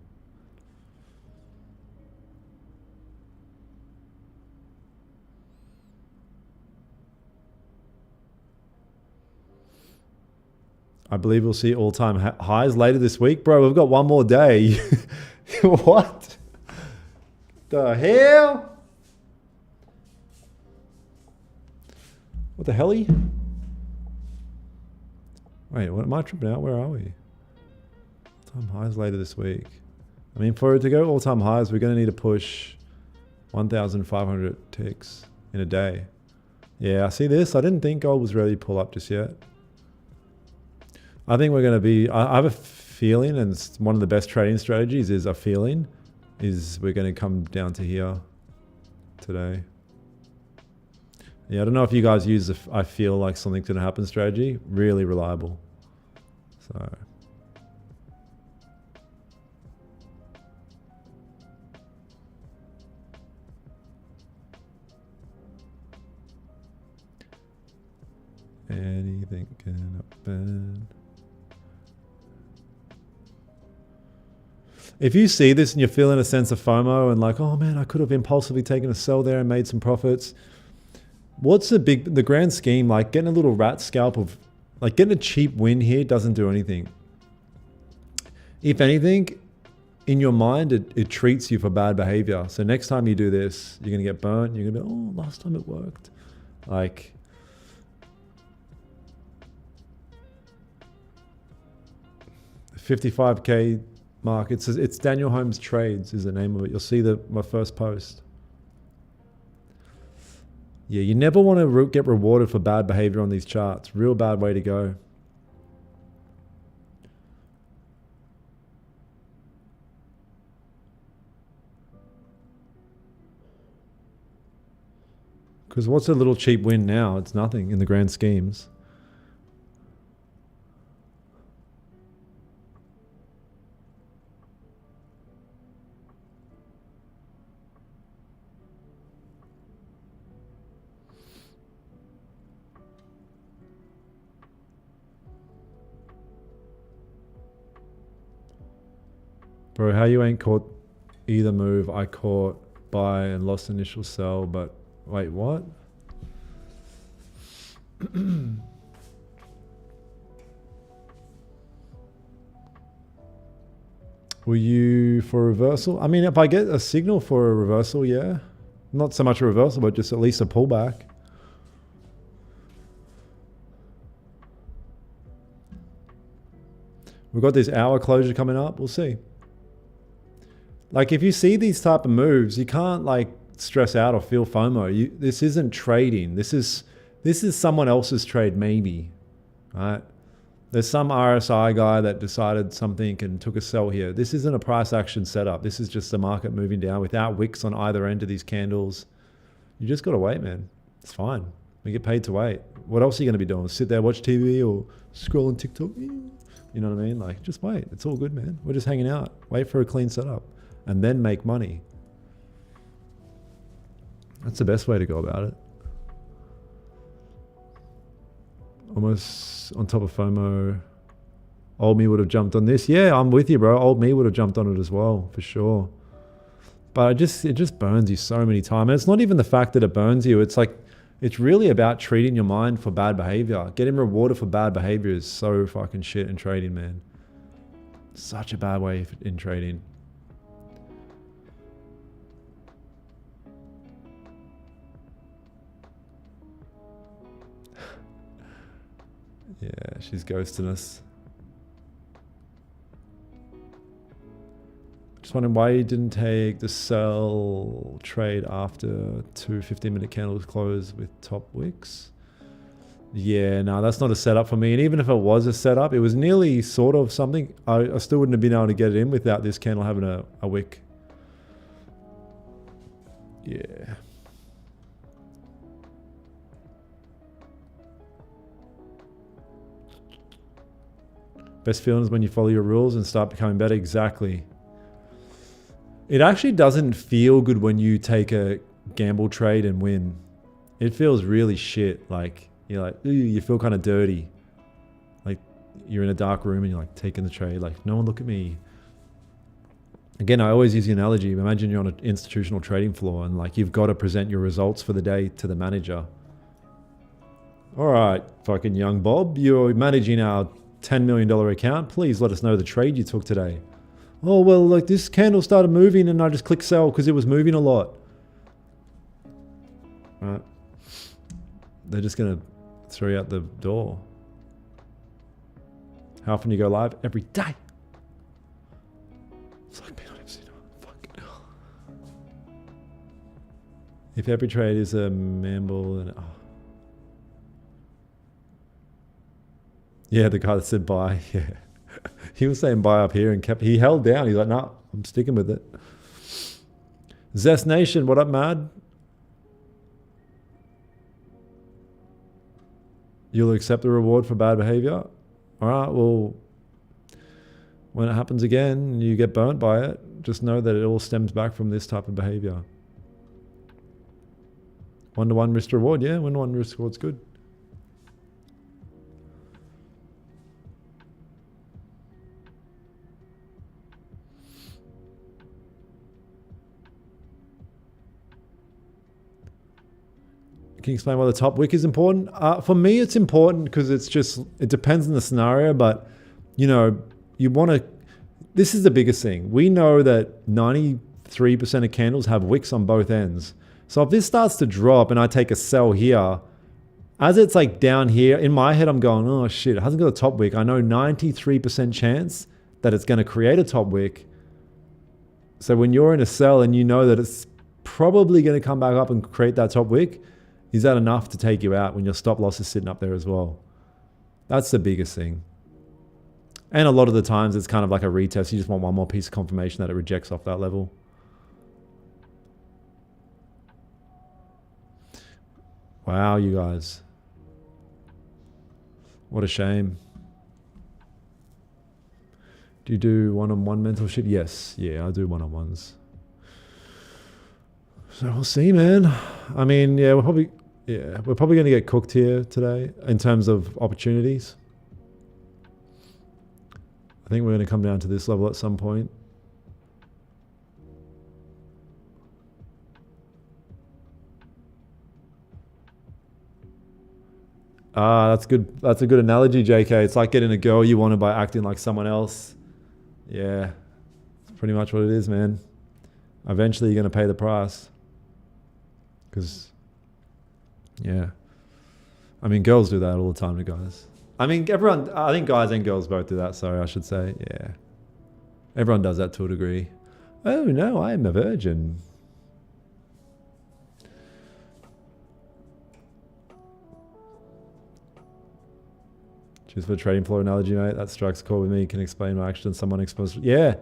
I believe we'll see all-time highs later this week. Bro, we've got one more day. What the hell? What the hell? Wait, what am I tripping out? Where are we? All-time highs later this week. I mean, for it to go all-time highs, we're going to need to push 1,500 ticks in a day. Yeah, I see this. I didn't think gold was ready to pull up just yet. I think we're going to be, I have a feeling, and it's one of the best trading strategies is a feeling, is we're going to come down to here today. Yeah, I don't know if you guys use the I feel like something's going to happen strategy. Really reliable. So. Anything can happen. If you see this and you're feeling a sense of FOMO and like, oh man, I could have impulsively taken a sell there and made some profits. What's the grand scheme, like getting a little rat scalp of, like getting a cheap win here doesn't do anything. If anything, in your mind, it treats you for bad behavior. So next time you do this, you're going to get burnt. You're going to be, oh, last time it worked. Like, $55K mark. It's Daniel Holmes Trades is the name of it. You'll see my first post. Yeah, you never want to get rewarded for bad behavior on these charts. Real bad way to go. Because what's a little cheap win now? It's nothing in the grand schemes. Bro, how you ain't caught either move? I caught buy and lost initial sell, but wait, what? Were you for a reversal? I mean, if I get a signal for a reversal, yeah. Not so much a reversal, but just at least a pullback. We've got this hour closure coming up. We'll see. Like if you see these type of moves, you can't like stress out or feel FOMO. This isn't trading. This is someone else's trade maybe, right? There's some RSI guy that decided something and took a sell here. This isn't a price action setup. This is just the market moving down without wicks on either end of these candles. You just got to wait, man. It's fine. We get paid to wait. What else are you going to be doing? Sit there, watch TV or scroll on TikTok? You know what I mean? Like just wait. It's all good, man. We're just hanging out. Wait for a clean setup. And then make money. That's the best way to go about it. Almost on top of FOMO. Old me would have jumped on this. Yeah, I'm with you, bro. Old me would have jumped on it as well, for sure. But it just burns you so many times. And it's not even the fact that it burns you. It's like It's really about treating your mind for bad behavior. Getting rewarded for bad behavior is so fucking shit in trading, man. Such a bad way in trading. Yeah, she's ghosting us. Just wondering why you didn't take the sell trade after 2 15-minute candles close with top wicks. Yeah, no, that's not a setup for me. And even if it was a setup, it was nearly sort of something. I still wouldn't have been able to get it in without this candle having a wick. Yeah. Best feeling is when you follow your rules and start becoming better. Exactly. It actually doesn't feel good when you take a gamble trade and win. It feels really shit. Like, you're like, ooh, you feel kind of dirty. Like, you're in a dark room and you're like taking the trade. Like, no one look at me. Again, I always use the analogy. Imagine you're on an institutional trading floor and like you've got to present your results for the day to the manager. All right, fucking young Bob, you're managing our $10 million account. Please let us know the trade you took today. Oh, well, like this candle started moving and I just clicked sell because it was moving a lot. Right. They're just going to throw you out the door. How often do you go live? Every day. It's like being on MC. Fuck. If every trade is a mamble and... Oh. Yeah, the guy that said buy. Yeah. He was saying buy up here and he held down. He's like, nah, I'm sticking with it. Zest Nation, what up, Mad? You'll accept the reward for bad behavior? All right, well, when it happens again and you get burnt by it, just know that it all stems back from this type of behavior. 1-to-1 risk reward, yeah, 1-to-1 risk reward's good. Can you explain why the top wick is important? For me, it's important because it depends on the scenario, but you know, you want to, this is the biggest thing. We know that 93% of candles have wicks on both ends. So if this starts to drop and I take a sell here, as it's like down here, in my head, I'm going, oh shit, it hasn't got a top wick. I know 93% chance that it's going to create a top wick. So when you're in a sell and you know that it's probably going to come back up and create that top wick, is that enough to take you out when your stop loss is sitting up there as well? That's the biggest thing. And a lot of the times it's kind of like a retest. You just want one more piece of confirmation that it rejects off that level. Wow, you guys. What a shame. Do you do one-on-one mentorship? Yes. Yeah, I do one-on-ones. So we'll see, man. I mean, yeah, we're probably going to get cooked here today in terms of opportunities. I think we're going to come down to this level at some point. That's good. That's a good analogy, JK. It's like getting a girl you wanted by acting like someone else. Yeah, that's pretty much what it is, man. Eventually you're going to pay the price. Because, yeah. I mean, girls do that all the time to guys. I mean, I think guys and girls both do that, sorry, I should say. Yeah. Everyone does that to a degree. Oh, no, I am a virgin. Cheers for the trading floor analogy, mate. That strikes a chord with me. Can explain my action someone exposed. Yeah.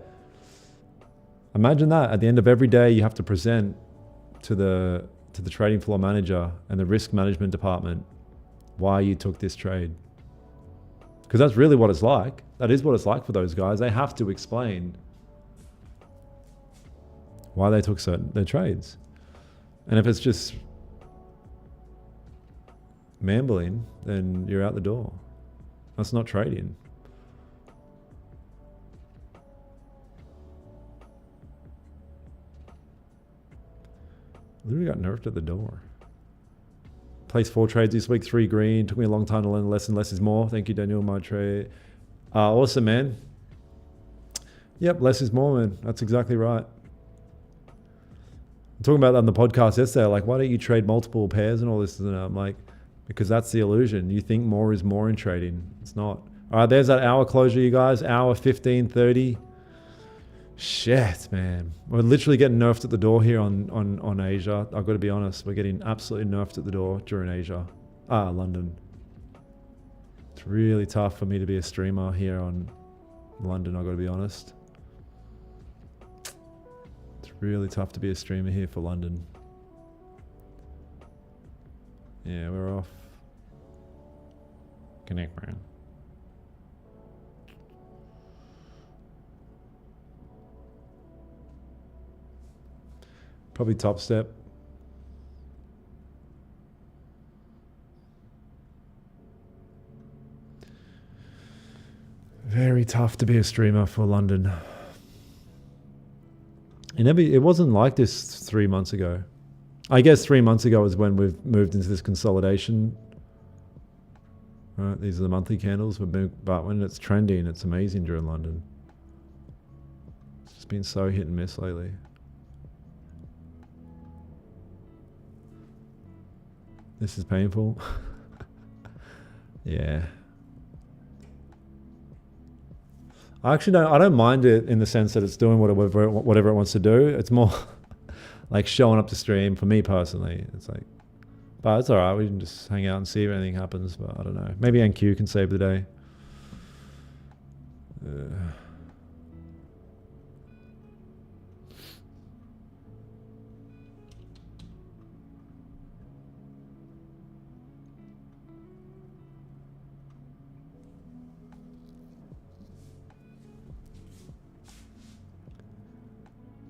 Imagine that. At the end of every day, you have to present to the trading floor manager and the risk management department why you took this trade. Because that's really what it's like. That is what it's like for those guys. They have to explain why they took their trades. And if it's just mambling, then you're out the door. That's not trading. Literally got nerfed at the door. Placed 4 trades this week, 3 green. Took me a long time to learn the lesson. Less is more. Thank you, Daniel. My trade. Awesome, man. Yep, less is more, man. That's exactly right. I'm talking about that on the podcast yesterday. Like, why don't you trade multiple pairs and all this? And I'm like, because that's the illusion. You think more is more in trading. It's not. All right, there's that hour closure, you guys. Hour 15:30. Shit, man. We're literally getting nerfed at the door here on Asia. I've got to be honest. We're getting absolutely nerfed at the door during Asia. London. It's really tough for me to be a streamer here on London, I've got to be honest. It's really tough to be a streamer here for London. Yeah, we're off. Connect, man. Probably top step. Very tough to be a streamer for London. It wasn't like this 3 months ago. I guess 3 months ago is when we've moved into this consolidation. Right, these are the monthly candles. But when it's trending, it's amazing during London. It's just been so hit and miss lately. This is painful. Yeah. I don't mind it in the sense that it's doing whatever it wants to do. It's more like showing up to stream for me personally. It's like, but it's all right. We can just hang out and see if anything happens. But I don't know. Maybe NQ can save the day.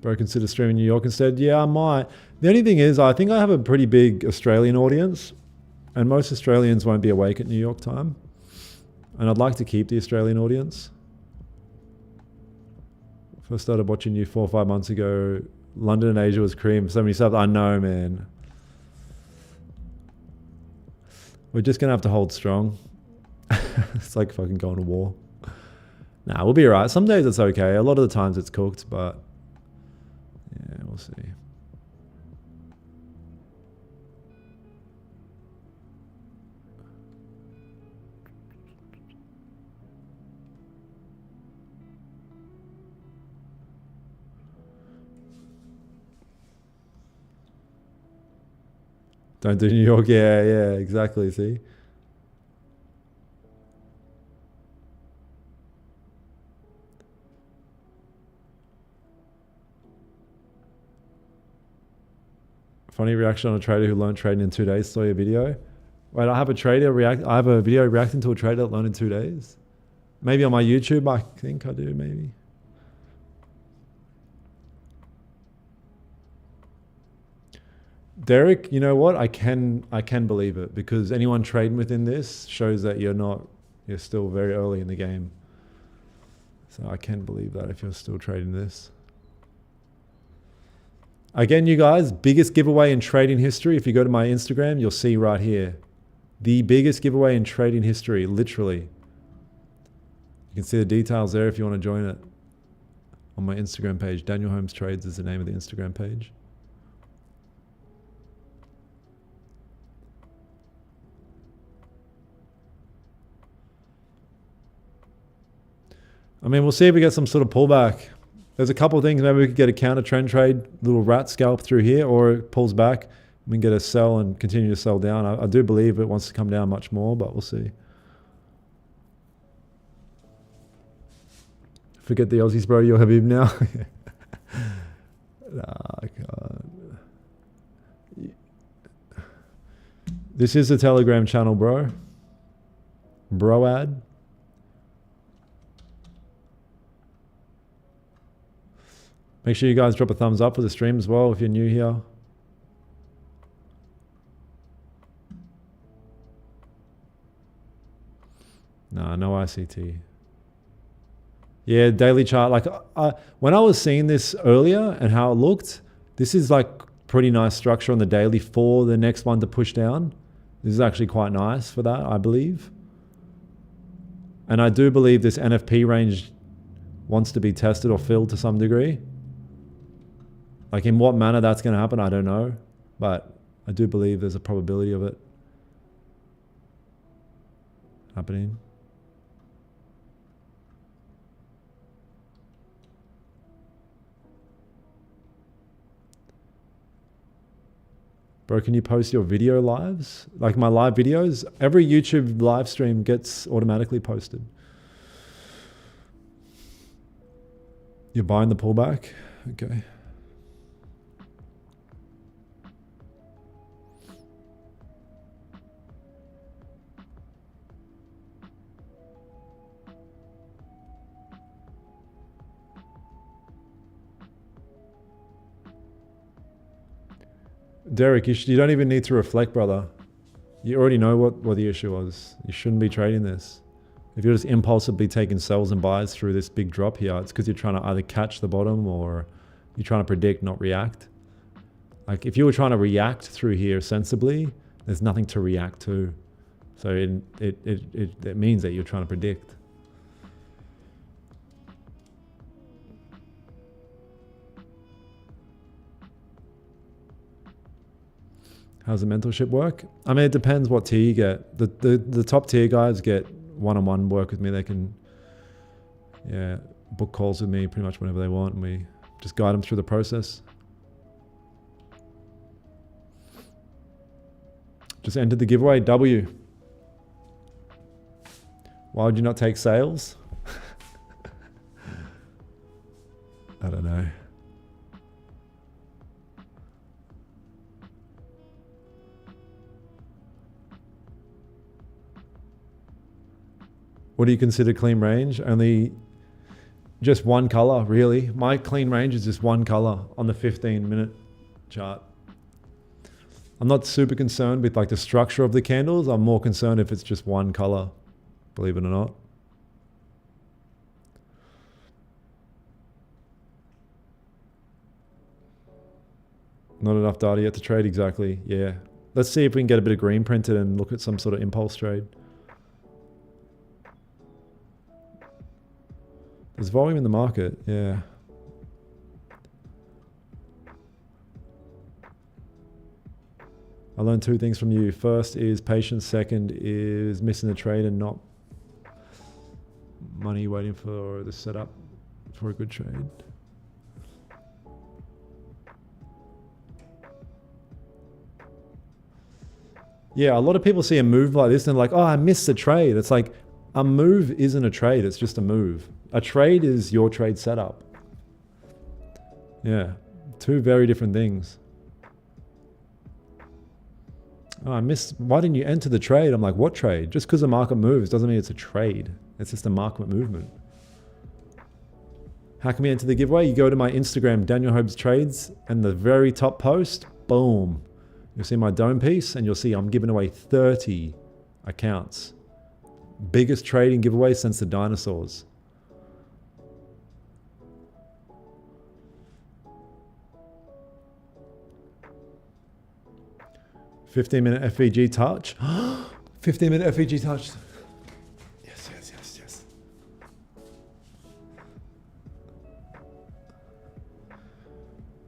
Bro, consider streaming New York instead. Yeah, I might. The only thing is, I think I have a pretty big Australian audience, and most Australians won't be awake at New York time. And I'd like to keep the Australian audience. First started watching you 4 or 5 months ago. London and Asia was cream. So many subs. I know, man. We're just going to have to hold strong. It's like fucking going to war. Nah, we'll be all right. Some days it's okay. A lot of the times it's cooked, but yeah, we'll see. Don't do New York. Yeah, exactly. See? Funny reaction on a trader who learned trading in 2 days. Saw your video. Wait, I have a video reacting to a trader that learned in 2 days. Maybe on my YouTube, I think I do, maybe. Derek, you know what? I can believe it, because anyone trading within this shows that you're still very early in the game. So I can believe that if you're still trading this. Again, you guys, biggest giveaway in trading history. If you go to my Instagram, you'll see right here. The biggest giveaway in trading history, literally. You can see the details there if you want to join it on my Instagram page. Daniel Holmes Trades is the name of the Instagram page. I mean, we'll see if we get some sort of pullback. There's a couple of things. Maybe we could get a counter trend trade, little rat scalp through here, or it pulls back. We can get a sell and continue to sell down. I do believe it wants to come down much more, but we'll see. Forget the Aussies, bro. You'll Habib now. Nah, I can't. This is a Telegram channel, bro. Bro ad. Make sure you guys drop a thumbs up for the stream as well if you're new here. No ICT. Yeah, daily chart. Like when I was seeing this earlier and how it looked, this is like pretty nice structure on the daily for the next one to push down. This is actually quite nice for that, I believe. And I do believe this NFP range wants to be tested or filled to some degree. Like in what manner that's going to happen, I don't know. But I do believe there's a probability of it happening. Bro, can you post your video lives? Like my live videos? Every YouTube live stream gets automatically posted. You're buying the pullback? Okay. Derek, you don't even need to reflect, brother. You already know what the issue was. You shouldn't be trading this. If you're just impulsively taking sells and buys through this big drop here, it's because you're trying to either catch the bottom or you're trying to predict, not react. Like if you were trying to react through here sensibly, there's nothing to react to. So it means that you're trying to predict. How's the mentorship work? I mean, it depends what tier you get. The top tier guys get one-on-one work with me. They can, book calls with me pretty much whenever they want, and we just guide them through the process. Just entered the giveaway. W. Why would you not take sales? I don't know. What do you consider clean range? Only just one color, really. My clean range is just one color on the 15-minute chart. I'm not super concerned with like the structure of the candles. I'm more concerned if it's just one color, believe it or not. Not enough data yet to trade, exactly. Yeah. Let's see if we can get a bit of green printed and look at some sort of impulse trade. There's volume in the market, yeah. I learned two things from you. First is patience. Second is missing the trade and not money waiting for the setup for a good trade. Yeah, a lot of people see a move like this and they're like, oh, I missed the trade. It's like, a move isn't a trade, it's just a move. A trade is your trade setup. Yeah, two very different things. Oh, I missed, why didn't you enter the trade? I'm like, what trade? Just because the market moves doesn't mean it's a trade. It's just a market movement. How can we enter the giveaway? You go to my Instagram, Daniel Hobbs Trades, and the very top post, boom. You'll see my dome piece and you'll see I'm giving away 30 accounts. Biggest trading giveaway since the dinosaurs. $15-minute FVG touch. 15-minute FVG touch. Yes, yes, yes, yes.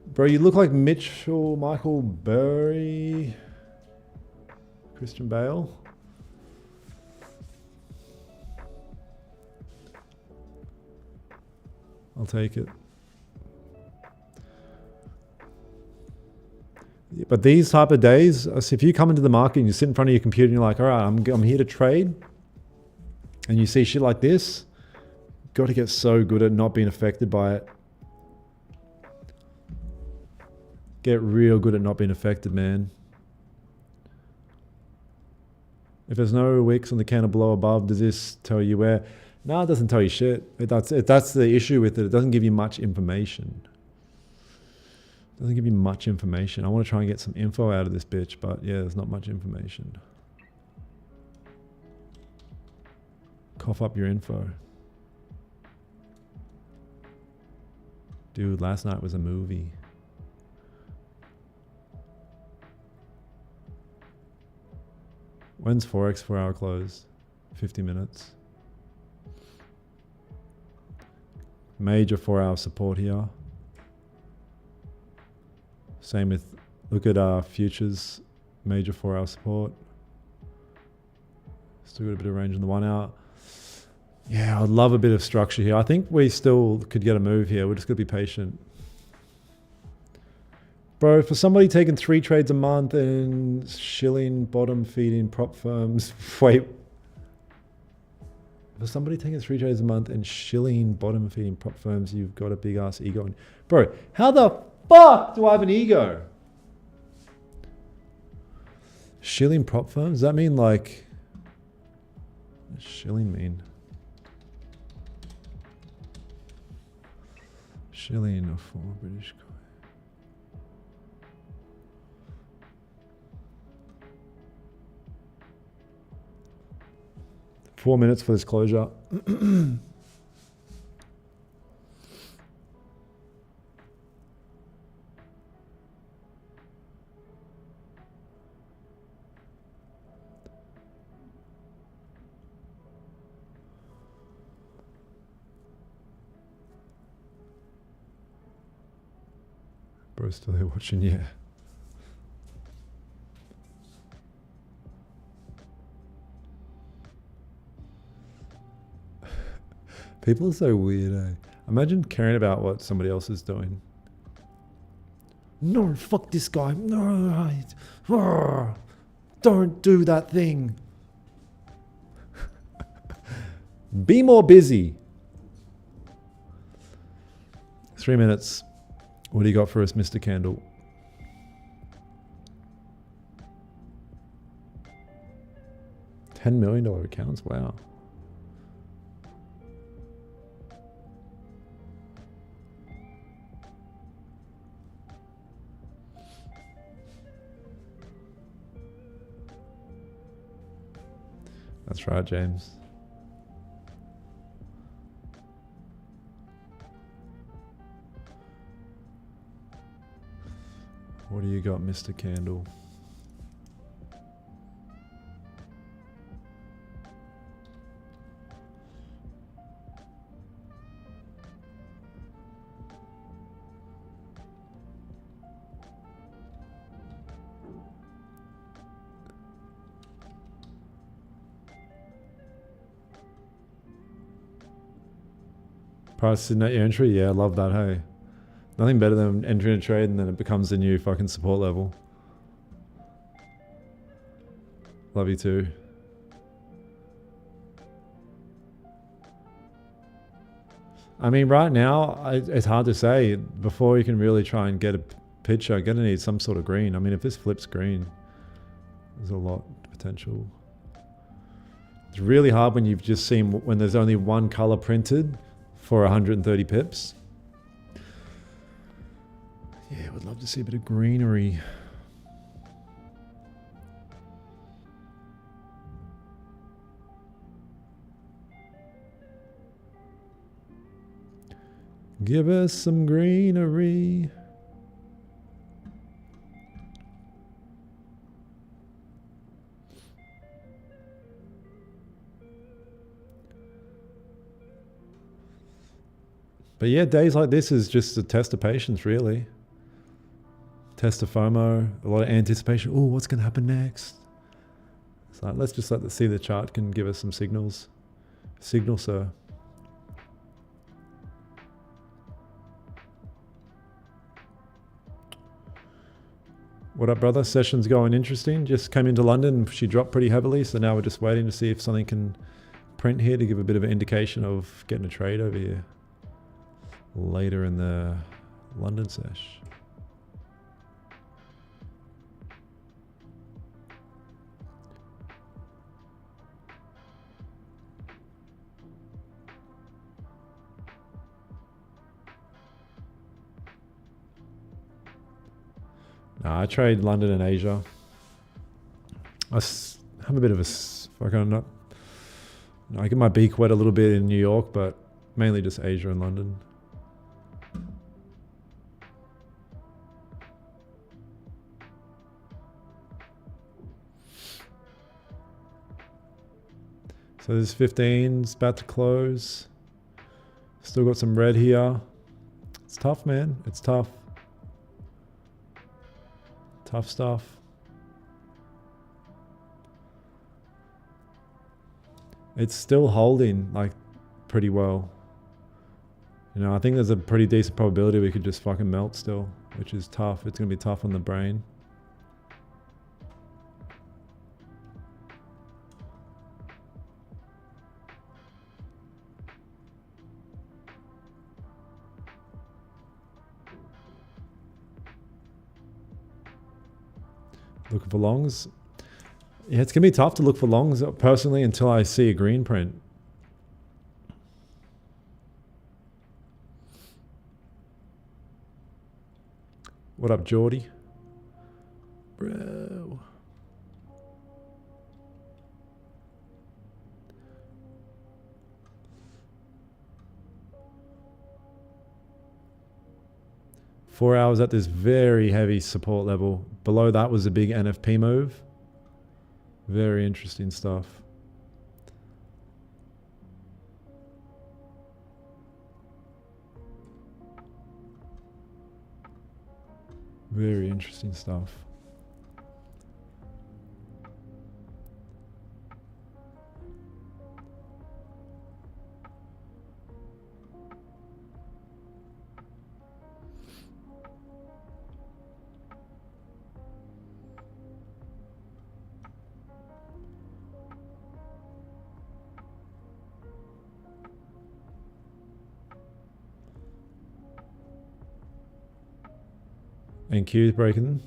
Bro, you look like Michael Burry, Christian Bale. I'll take it. But these type of days, if you come into the market and you sit in front of your computer and you're like, all right, I'm here to trade, and you see shit like this, got to get so good at not being affected by it. Get real good at not being affected, man. If there's no wicks on the candle below above, does this tell you where? No, it doesn't tell you shit. That's the issue with it. It doesn't give you much information. It doesn't give you much information. I want to try and get some info out of this bitch, but yeah, there's not much information. Cough up your info. Dude, last night was a movie. When's Forex 4 hour close? 50 minutes. Major 4 hour support here. Same with, look at futures, major 4 hour support. Still got a bit of range in the 1 hour. Yeah, I'd love a bit of structure here. I think we still could get a move here. We're just going to be patient. Bro, for somebody taking 3 trades a month and shilling bottom feeding prop firms, wait. For somebody taking 3 trades a month and shilling bottom feeding prop firms, you've got a big ass ego. Bro, how the fuck do I have an ego? Shilling prop firms? Does that mean like, what does shilling mean? Shilling or for British coin. 4 minutes for this closure. Bro's still here watching, yeah. People are so weird, eh? Imagine caring about what somebody else is doing. No, fuck this guy. No, don't do that thing. Be more busy. 3 minutes. What do you got for us, Mr. Candle? $10 million accounts? Wow. That's right, James. What do you got, Mr. Candle? Price in your entry? Yeah, I love that, hey. Nothing better than entering a trade and then it becomes the new fucking support level. Love you too. I mean, right now, it's hard to say. Before you can really try and get a picture, you're going to need some sort of green. I mean, if this flips green, there's a lot of potential. It's really hard when you've just seen, when there's only one color printed for 130 pips. Yeah, would love to see a bit of greenery. Give us some greenery. But yeah, days like this is just a test of patience, really. Test of FOMO, a lot of anticipation. Oh, what's going to happen next? So let's just see the chart can give us some signals. Signal, sir. What up, brother? Session's going interesting. Just came into London. She dropped pretty heavily, so now we're just waiting to see if something can print here to give a bit of an indication of getting a trade over here later in the London sesh. Nah, I trade London and Asia. I have a bit of a fucking I get my beak wet a little bit in New York, but mainly just Asia and London. So this 15's about to close. Still got some red here. It's tough, man. It's tough. Tough stuff. It's still holding like pretty well. You know, I think there's a pretty decent probability we could just fucking melt still, which is tough. It's going to be tough on the brain. Looking for longs. Yeah, it's going to be tough to look for longs personally until I see a green print. What up, Geordie? Bro. Four hours at this very heavy support level. Below that was a big NFP move. Very interesting stuff. Very interesting stuff. And Q's breaking.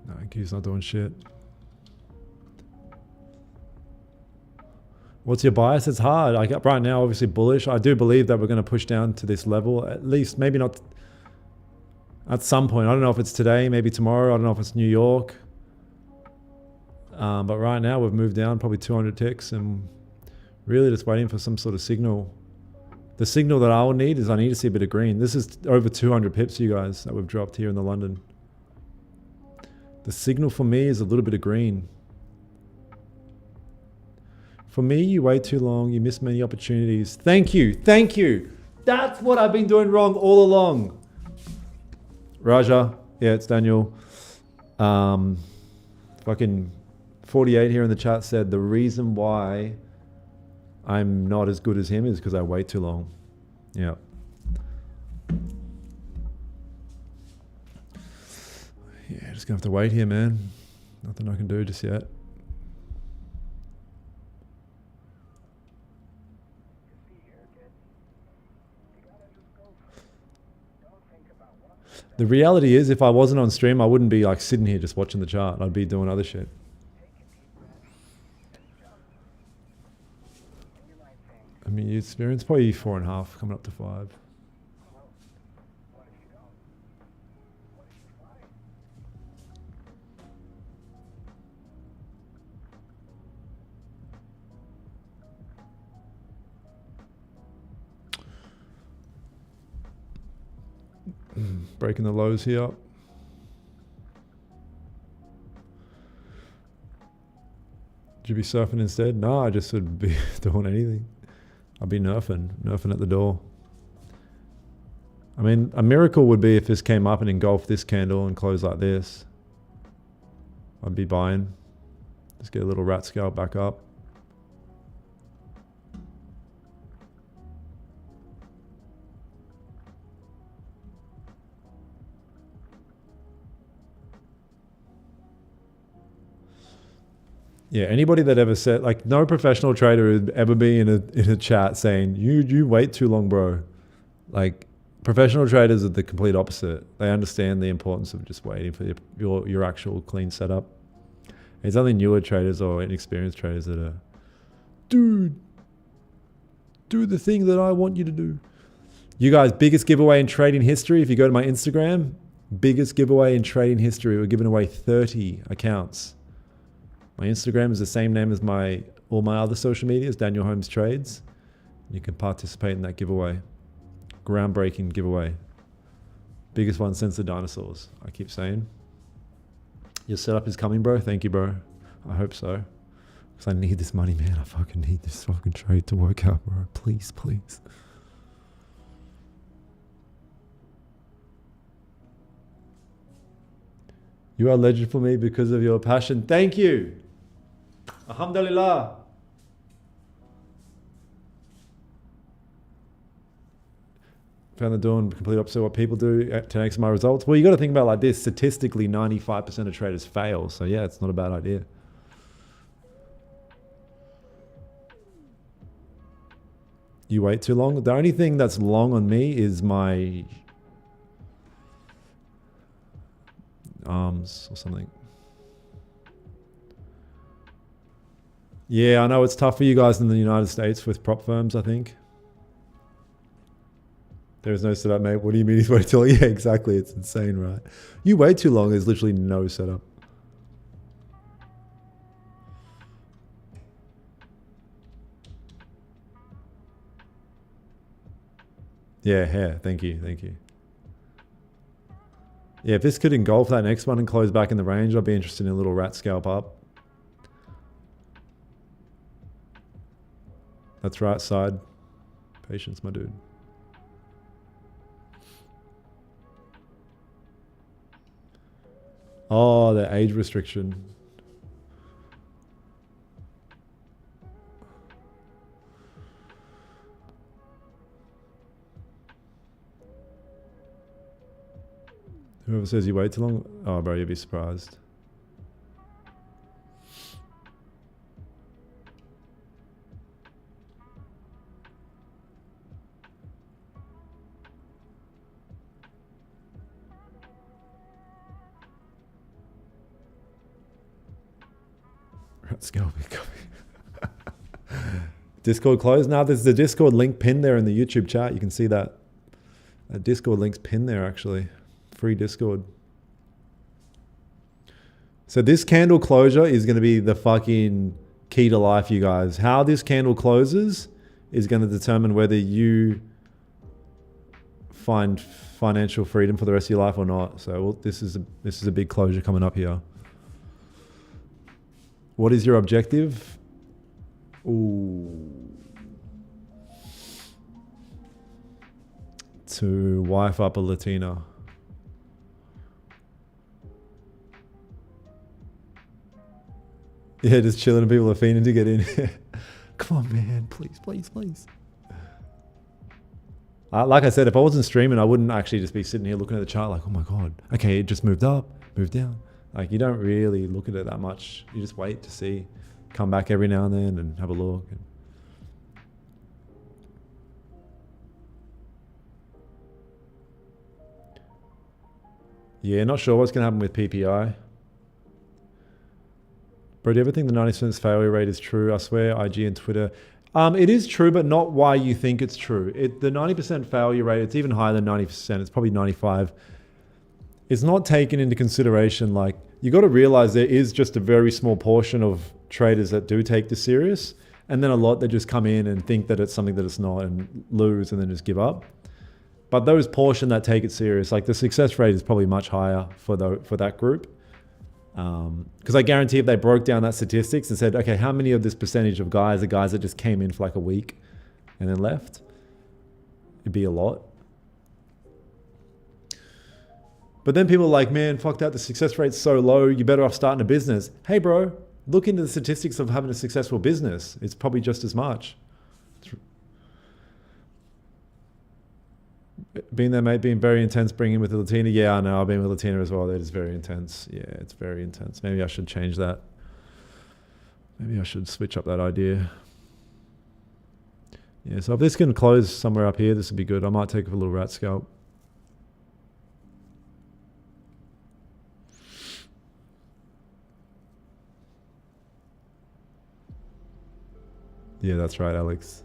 No, Q's not doing shit. What's your bias? It's hard. I got right now, obviously bullish. I do believe that we're going to push down to this level, at least maybe not at some point. I don't know if it's today, maybe tomorrow. I don't know if it's New York. But right now we've moved down probably 200 ticks and really just waiting for some sort of signal. The signal that I will need is I need to see a bit of green. This is over 200 pips, you guys, that we've dropped here in the London. The signal for me is a little bit of green. For me, you wait too long. You miss many opportunities. Thank you. Thank you. That's what I've been doing wrong all along. Raja. Yeah, it's Daniel. Fucking 48 here in the chat said the reason why I'm not as good as him is because I wait too long. Yeah. Yeah, just gonna have to wait here, man. Nothing I can do just yet. The reality is, if I wasn't on stream, I wouldn't be like sitting here just watching the chart. I'd be doing other shit. I mean, you experience probably 4.5, coming up to 5. Breaking the lows here. Would you be surfing instead? No, I just would be doing anything. I'd be nerfing at the door. I mean, a miracle would be if this came up and engulfed this candle and closed like this. I'd be buying. Just get a little rat scalp back up. Yeah, anybody that ever said, like, no professional trader would ever be in a chat saying, you wait too long, bro. Like, professional traders are the complete opposite. They understand the importance of just waiting for your actual clean setup. It's only newer traders or inexperienced traders that are, dude, do the thing that I want you to do. You guys, biggest giveaway in trading history. If you go to my Instagram, biggest giveaway in trading history. We're giving away 30 accounts. My Instagram is the same name as all my other social medias, Daniel Holmes Trades. You can participate in that giveaway. Groundbreaking giveaway. Biggest one since the dinosaurs, I keep saying. Your setup is coming, bro. Thank you, bro. I hope so. Because I need this money, man. I fucking need this fucking trade to work out, bro. Please, please. You are legend for me because of your passion. Thank you. Alhamdulillah. Found the doing complete opposite of what people do to maximize my results. Well, you got to think about it like this. Statistically, 95% of traders fail. So yeah, it's not a bad idea. You wait too long. The only thing that's long on me is my arms or something. Yeah, I know it's tough for you guys in the United States with prop firms, I think. There is no setup, mate. What do you mean he's waiting till? Yeah, exactly. It's insane, right? You wait too long, there's literally no setup. Yeah, thank you, thank you. Yeah, if this could engulf that next one and close back in the range, I'd be interested in a little rat scalp up. That's right side. Patience, my dude. Oh, the age restriction. Whoever says you wait too long, oh bro, you'll be surprised. Let's go. Discord closed. Now there's the Discord link pinned there in the YouTube chat. You can see that. That Discord link's pinned there actually. Free Discord. So this candle closure is going to be the fucking key to life, you guys. How this candle closes is going to determine whether you find financial freedom for the rest of your life or not. So well, this is a big closure coming up here. What is your objective? Ooh. To wife up a Latina. Yeah, just chilling and people are fiending to get in. Come on, man. Please, please, please. Like I said, if I wasn't streaming, I wouldn't actually just be sitting here looking at the chart like, oh my God. Okay, it just moved up, moved down. Like you don't really look at it that much. You just wait to see. Come back every now and then and have a look. Yeah, not sure what's going to happen with PPI. Bro, do you ever think the 90% failure rate is true? I swear, IG and Twitter. It is true, but not why you think it's true. The 90% failure rate, it's even higher than 90%. It's probably 95. It's not taken into consideration. Like, you got to realize there is just a very small portion of traders that do take this serious, and then a lot that just come in and think that it's something that it's not and lose and then just give up. But those portion that take it serious, like the success rate is probably much higher for that group. Because I guarantee if they broke down that statistics and said, okay, how many of this percentage of guys are guys that just came in for like a week and then left? It'd be a lot. But then people are like, man, fuck that. The success rate's so low. You're better off starting a business. Hey, bro, look into the statistics of having a successful business. It's probably just as much. Being there, mate, being very intense, bringing with the Latina. Yeah, I know. I've been with Latina as well. That is very intense. Yeah, it's very intense. Maybe I should change that. Maybe I should switch up that idea. Yeah, so if this can close somewhere up here, this would be good. I might take a little rat scalp. Yeah, that's right, Alex.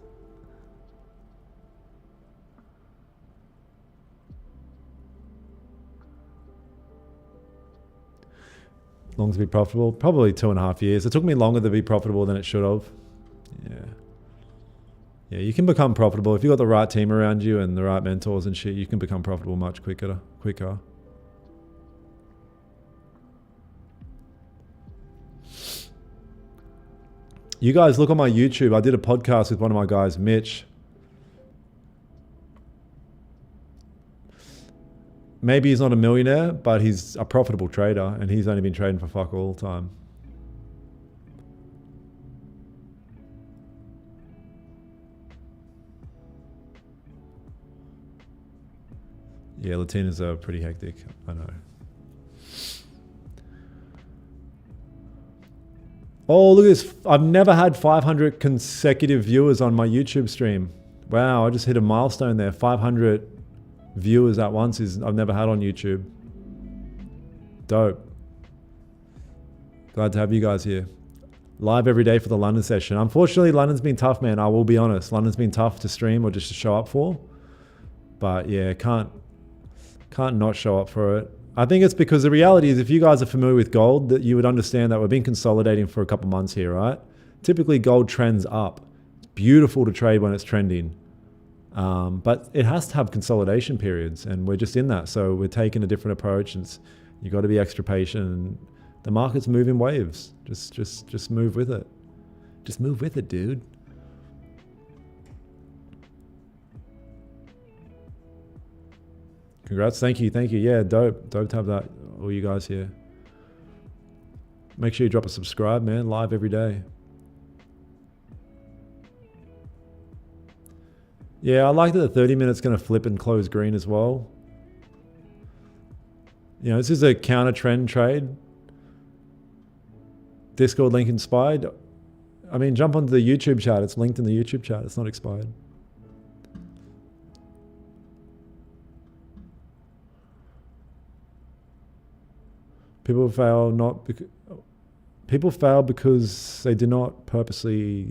Long to be profitable? Probably 2.5 years. It took me longer to be profitable than it should have. Yeah, you can become profitable. If you've got the right team around you and the right mentors and shit, you can become profitable much quicker. You guys look on my YouTube. I did a podcast with one of my guys, Mitch. Maybe he's not a millionaire, but he's a profitable trader, and he's only been trading for fuck all the time. Yeah, Latinas are pretty hectic. I know. Oh, look at this. I've never had 500 consecutive viewers on my YouTube stream. Wow, I just hit a milestone there. 500 viewers at once is I've never had on YouTube. Dope. Glad to have you guys here. Live every day for the London session. Unfortunately, London's been tough, man. I will be honest. London's been tough to stream or just to show up for. But yeah, can't not show up for it. I think it's because the reality is if you guys are familiar with gold, that you would understand that we've been consolidating for a couple months here, right? Typically gold trends up. It's beautiful to trade when it's trending. But it has to have consolidation periods, and we're just in that. So we're taking a different approach, and you got to be extra patient. And the market's moving waves. Just move with it. Just move with it, dude. Congrats. Thank you. Yeah, dope to have that. All you guys here. Make sure you drop a subscribe, man. Live every day. Yeah, I like that the 30 minutes going to flip and close green as well. You know, this is a counter trend trade. Discord link inspired. I mean, jump onto the YouTube chat. It's linked in the YouTube chat. It's not expired. People fail because they do not purposely.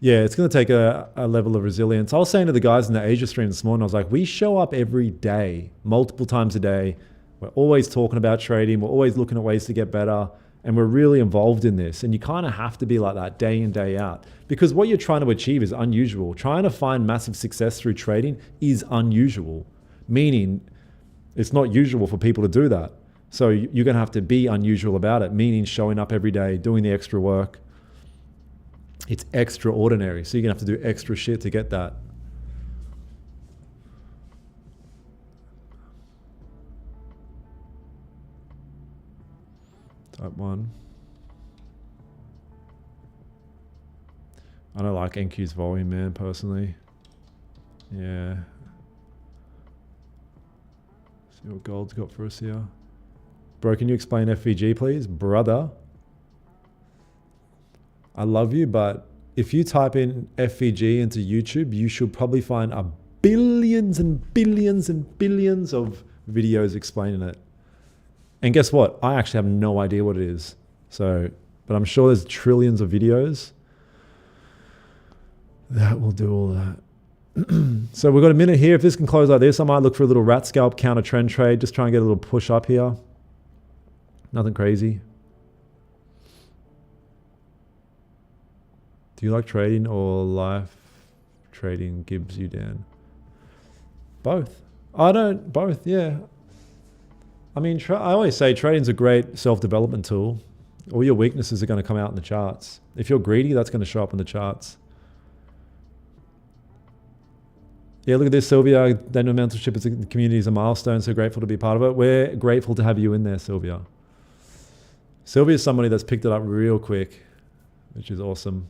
Yeah, it's going to take a level of resilience. I was saying to the guys in the Asia stream this morning, I was like, we show up every day, multiple times a day. We're always talking about trading. We're always looking at ways to get better. And we're really involved in this. And you kind of have to be like that day in, day out. Because what you're trying to achieve is unusual. Trying to find massive success through trading is unusual. Meaning, it's not usual for people to do that. So you're going to have to be unusual about it, meaning showing up every day, doing the extra work. It's extraordinary. So you're going to have to do extra shit to get that. Type 1. I don't like NQ's volume, man, personally. Yeah. See what gold's got for us here. Bro, can you explain FVG, please? Brother, I love you, but if you type in FVG into YouTube, you should probably find billions and billions and billions of videos explaining it. And guess what? I actually have no idea what it is. So, but I'm sure there's trillions of videos that will do all that. So we've got a minute here. If this can close like this, I might look for a little rat scalp counter trend trade. Just try and get a little push up here. Nothing crazy. Do you like trading or life trading, Gibbs, you Dan? Both. I don't, both, yeah. I mean, I always say trading's a great self-development tool. All your weaknesses are going to come out in the charts. If you're greedy, that's going to show up in the charts. Yeah, look at this, Sylvia. Daniel Mentorship as a community is a milestone. So grateful to be part of it. We're grateful to have you in there, Sylvia. Sylvia's somebody that's picked it up real quick, which is awesome.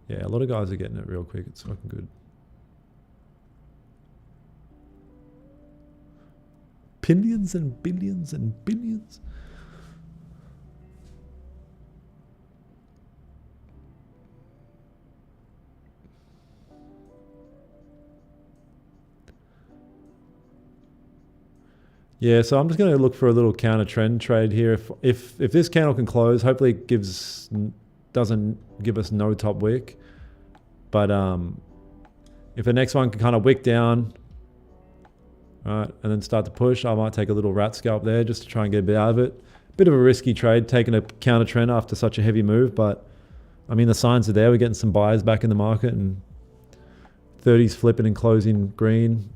Yeah, a lot of guys are getting it real quick. It's fucking good. Billions and billions and billions. Yeah, so I'm just going to look for a little counter trend trade here. If this candle can close, hopefully it doesn't give us no top wick. But if the next one can kind of wick down, right, and then start to push, I might take a little rat scalp there just to try and get a bit out of it. Bit of a risky trade, taking a counter trend after such a heavy move, but I mean the signs are there. We're getting some buyers back in the market, and 30s flipping and closing green.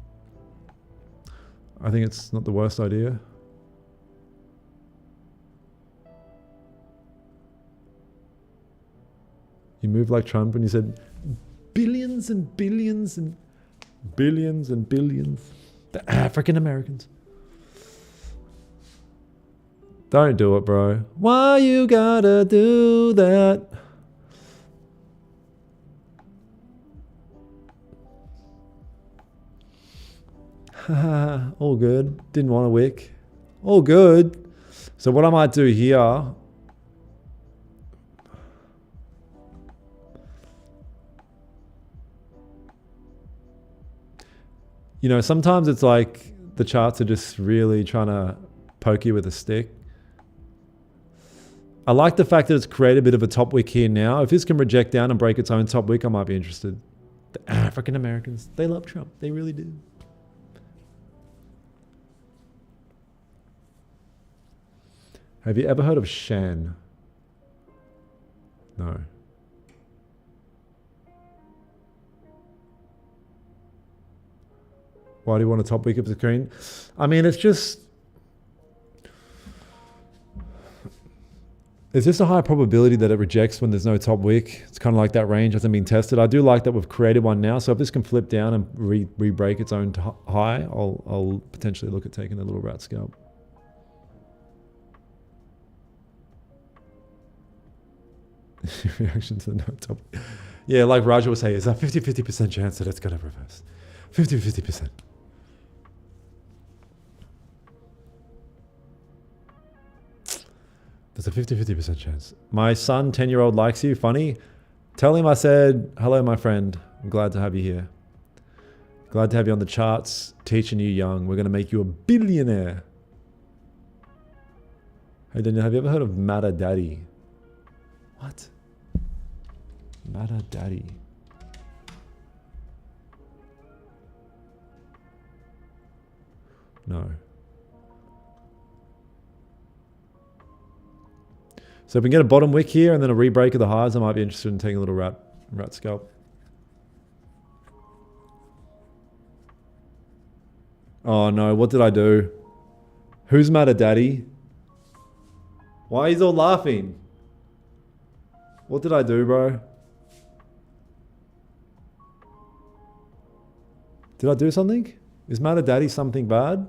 I think it's not the worst idea. You moved like Trump when you said billions and billions and billions and billions. The African Americans. Don't do it, bro. Why you gotta do that? All good. Didn't want a wick. All good. So what I might do here, you know, sometimes it's like the charts are just really trying to poke you with a stick. I like the fact that it's created a bit of a top wick here now. If this can reject down and break its own top wick, I might be interested. The African Americans, they love Trump. They really do. Have you ever heard of Shan? No. Why do you want a top wick of the screen? I mean, it's just a high probability that it rejects when there's no top wick. It's kind of like that range hasn't been tested. I do like that we've created one now. So if this can flip down and re-break its own high, I'll potentially look at taking a little rat scalp. Reaction to the no top. Yeah, like Raja will say, is that 50% chance that it's going to reverse? 50%. There's a 50% chance. My son, 10-year-old, likes you. Funny. Tell him I said, hello, my friend. I'm glad to have you here. Glad to have you on the charts, teaching you young. We're going to make you a billionaire. Hey, Daniel, have you ever heard of Matter Daddy? What? Matter Daddy. No. So if we can get a bottom wick here and then a re-break of the highs, I might be interested in taking a little rat scalp. Oh no, what did I do? Who's Matter Daddy? Why are you all laughing? What did I do, bro? Did I do something? Is Matter Daddy something bad?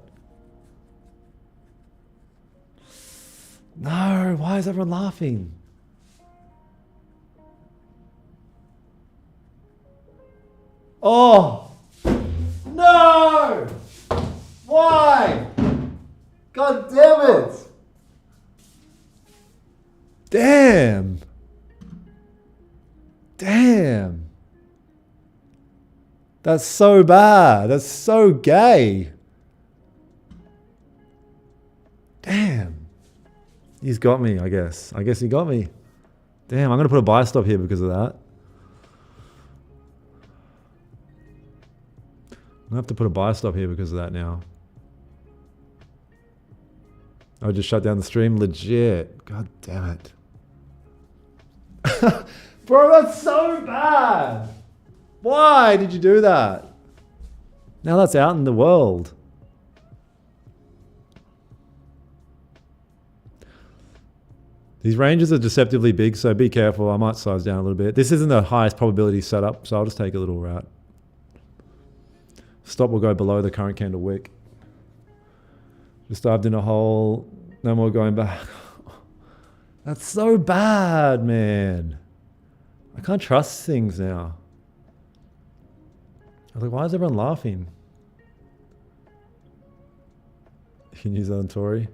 No, why is everyone laughing? Oh! No! Why? God damn it! Damn! Damn! That's so bad. That's so gay. Damn. He's got me, I guess. I guess he got me. Damn, I'm going to put a buy stop here because of that. I'm going to have to put a buy stop here because of that now. I just shut down the stream. Legit. God damn it. Bro, that's so bad. Why did you do that? Now that's out in the world. These ranges are deceptively big, so be careful. I might size down a little bit. This isn't the highest probability setup, so I'll just take a little rat. Stop will go below the current candle wick. Just dived in a hole. No more going back. That's so bad, man. I can't trust things now. I was like, why is everyone laughing? You can use that on Tory.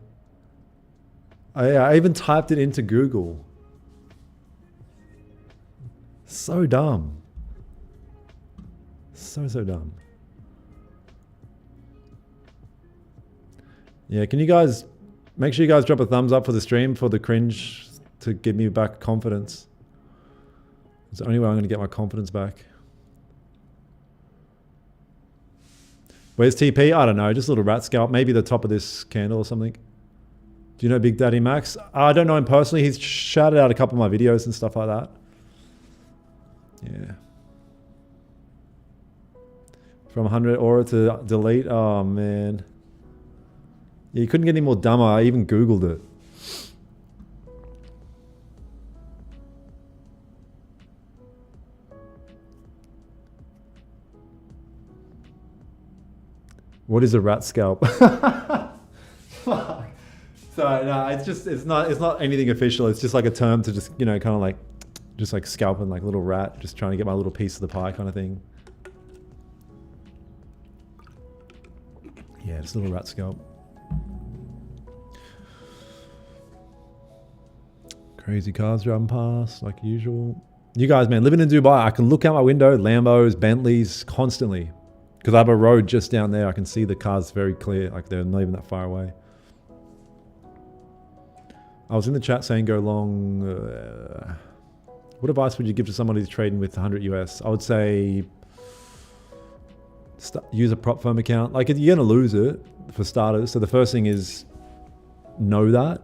I even typed it into Google. So dumb. So dumb. Yeah, can you guys make sure you guys drop a thumbs up for the stream for the cringe to give me back confidence? It's the only way I'm going to get my confidence back. Where's TP? I don't know. Just a little rat scalp. Maybe the top of this candle or something. Do you know Big Daddy Max? I don't know him personally. He's shouted out a couple of my videos and stuff like that. Yeah. From 100 aura to delete. Oh, man. Yeah, you couldn't get any more dumber. I even Googled it. What is a rat scalp? Fuck. So no, it's not anything official. It's just like a term to just, kind of like, just like scalping like a little rat, just trying to get my little piece of the pie kind of thing. Yeah, just a little rat scalp. Crazy cars driving past like usual. You guys, man, living in Dubai, I can look out my window, Lambos, Bentleys constantly. Because I have a road just down there. I can see the cars very clear. Like they're not even that far away. I was in the chat saying go long. What advice would you give to somebody who's trading with 100 US? I would say use a prop firm account. Like you're going to lose it for starters. So the first thing is know that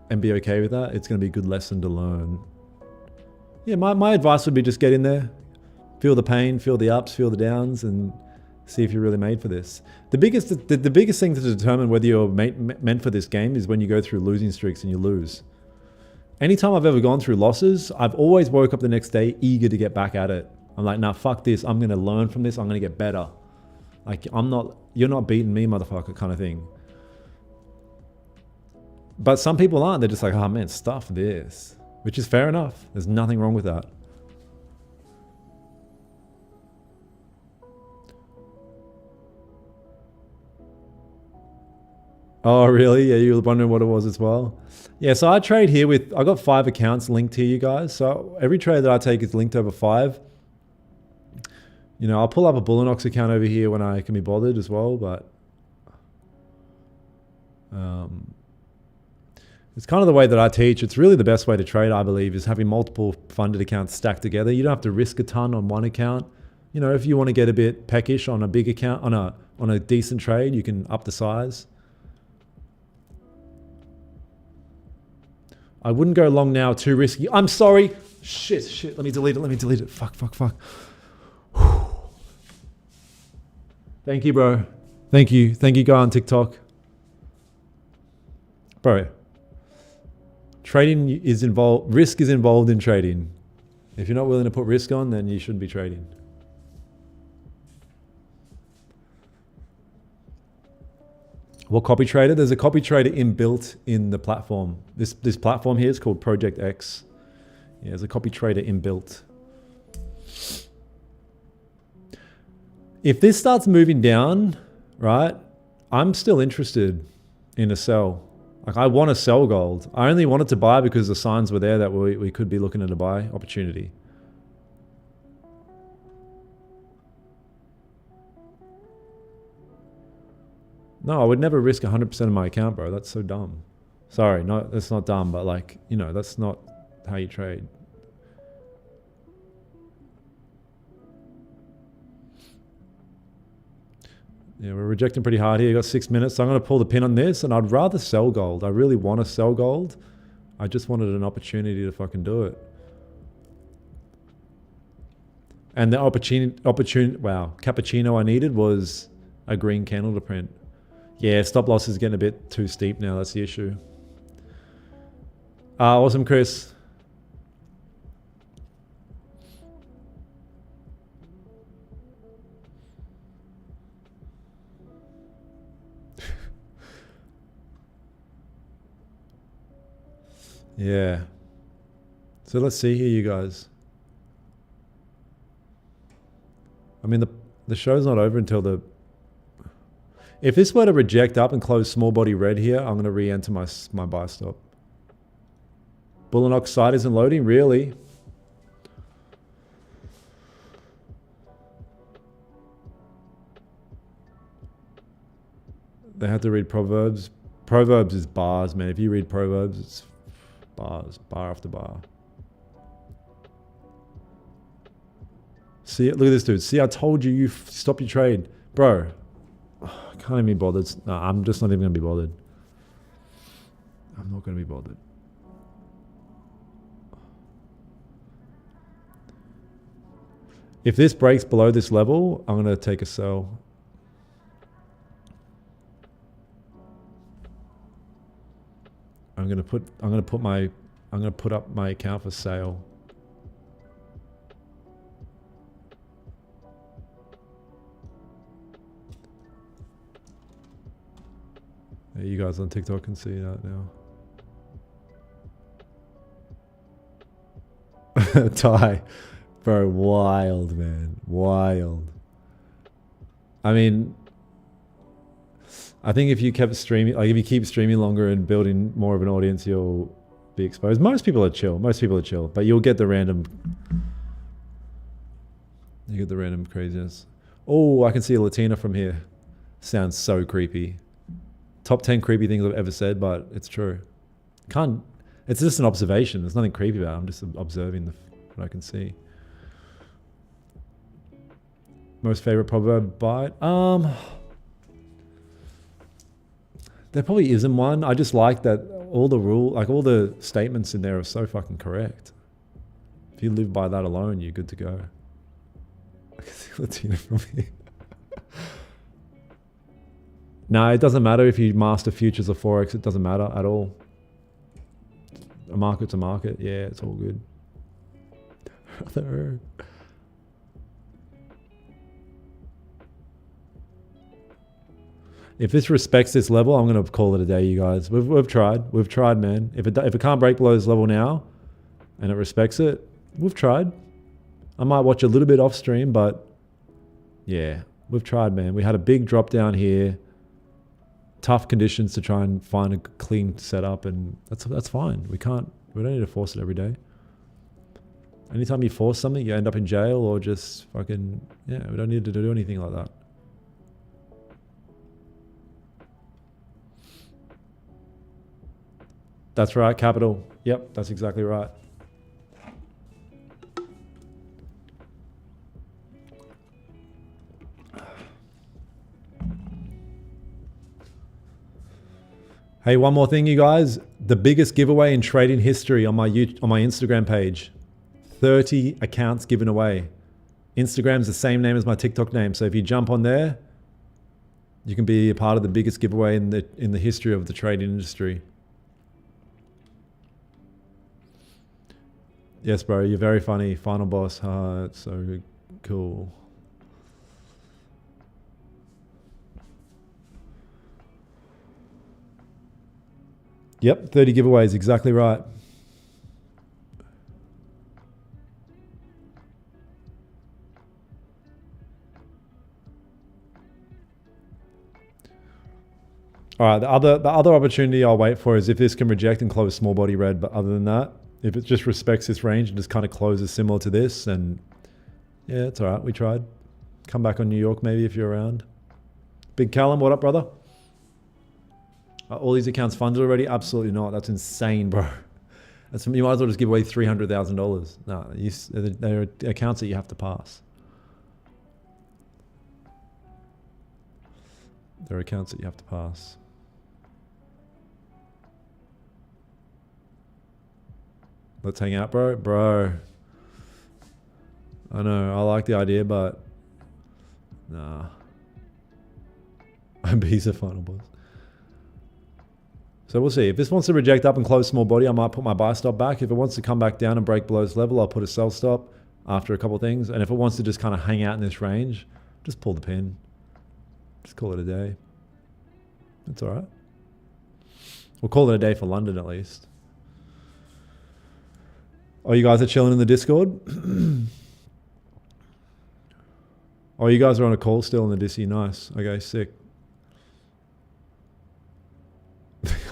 and be okay with that. It's going to be a good lesson to learn. Yeah, my advice would be just get in there. Feel the pain, feel the ups, feel the downs, and see if you're really made for this. The biggest thing to determine whether you're meant for this game is when you go through losing streaks and you lose. Anytime I've ever gone through losses, I've always woke up the next day eager to get back at it. I'm like, nah, fuck this. I'm going to learn from this. I'm going to get better. Like, you're not beating me, motherfucker, kind of thing. But some people aren't. They're just like, oh man, stuff this. Which is fair enough. There's nothing wrong with that. Oh, really? Yeah, you were wondering what it was as well? Yeah, so I trade here I got 5 accounts linked here, you guys. So every trade that I take is linked over 5. I'll pull up a Bullinox account over here when I can be bothered as well, but it's kind of the way that I teach. It's really the best way to trade, I believe, is having multiple funded accounts stacked together. You don't have to risk a ton on one account. If you want to get a bit peckish on a big account, on a decent trade, you can up the size. I wouldn't go long now, too risky. I'm sorry. Shit. Let me delete it. Fuck. Thank you, bro. Thank you, guy on TikTok. Bro, trading is involved, risk is involved in trading. If you're not willing to put risk on, then you shouldn't be trading. What copy trader? There's a copy trader inbuilt in the platform. This platform here is called Project X. Yeah, there's a copy trader inbuilt. If this starts moving down, right, I'm still interested in a sell. Like I want to sell gold. I only wanted to buy because the signs were there that we could be looking at a buy opportunity. No, I would never risk 100% of my account, bro. That's so dumb. Sorry, no, that's not dumb, but like, that's not how you trade. Yeah, we're rejecting pretty hard here. You got 6 minutes, so I'm going to pull the pin on this, and I'd rather sell gold. I really want to sell gold. I just wanted an opportunity to fucking do it. And the cappuccino I needed was a green candle to print. Yeah, stop loss is getting a bit too steep now. That's the issue. Awesome, Chris. Yeah. So let's see here, you guys. I mean, the show's not over until if this were to reject up and close small body red here, I'm going to re-enter my buy stop. Bullinox side isn't loading, really. They have to read Proverbs. Proverbs is bars, man. If you read Proverbs, it's bars, bar after bar. See, look at this dude. See, I told you, stop your trade. Bro, I can't even be bothered. No, I'm just not even going to be bothered. I'm not going to be bothered. If this breaks below this level, I'm going to take a sell. I'm going to put up my account for sale. Yeah, you guys on TikTok can see that now. Ty. Bro, wild, man. Wild. I mean, I think if you kept streaming, like if you keep streaming longer and building more of an audience, you'll be exposed. Most people are chill. But you'll get the random. You get the random craziness. Oh, I can see a Latina from here. Sounds so creepy. Top 10 creepy things I've ever said, but it's true. It's just an observation. There's nothing creepy about it. I'm just observing what I can see. Most favorite proverb bite? There probably isn't one. I just like that all the statements in there are so fucking correct. If you live by that alone, you're good to go. I can see Latina from here. No, it doesn't matter if you master futures or Forex. It doesn't matter at all. A market's a market. Yeah, it's all good. If this respects this level, I'm going to call it a day, you guys. We've tried. We've tried, man. If it can't break below this level now and it respects it, we've tried. I might watch a little bit off stream, but yeah, we've tried, man. We had a big drop down here. Tough conditions to try and find a clean setup, and that's fine. We don't need to force it every day. Anytime you force something, you end up in jail or just fucking, yeah, we don't need to do anything like that. That's right, Capital. Yep, that's exactly right. Hey, one more thing, you guys. The biggest giveaway in trading history on my Instagram page. 30 accounts given away. Instagram's the same name as my TikTok name. So if you jump on there, you can be a part of the biggest giveaway in the history of the trading industry. Yes, bro, you're very funny. Final boss. It's so cool. Yep, 30 giveaways, exactly right. All right, the other opportunity I'll wait for is if this can reject and close small body red, but other than that, if it just respects this range and just kind of closes similar to this, and yeah, it's all right, we tried. Come back on New York maybe if you're around. Big Callum, what up, brother? Are all these accounts funded already? Absolutely not. That's insane, bro. You might as well just give away $300,000. No, they're accounts that you have to pass. They're accounts that you have to pass. Let's hang out, bro. Bro. I know, I like the idea, but nah. I'm a final boss. So we'll see. If this wants to reject up and close small body, I might put my buy stop back. If it wants to come back down and break below this level, I'll put a sell stop after a couple of things. And if it wants to just kind of hang out in this range, just pull the pin. Just call it a day. That's all right. We'll call it a day for London at least. Oh, you guys are chilling in the Discord? Oh, you guys are on a call still in the Discord. Nice. Okay, sick.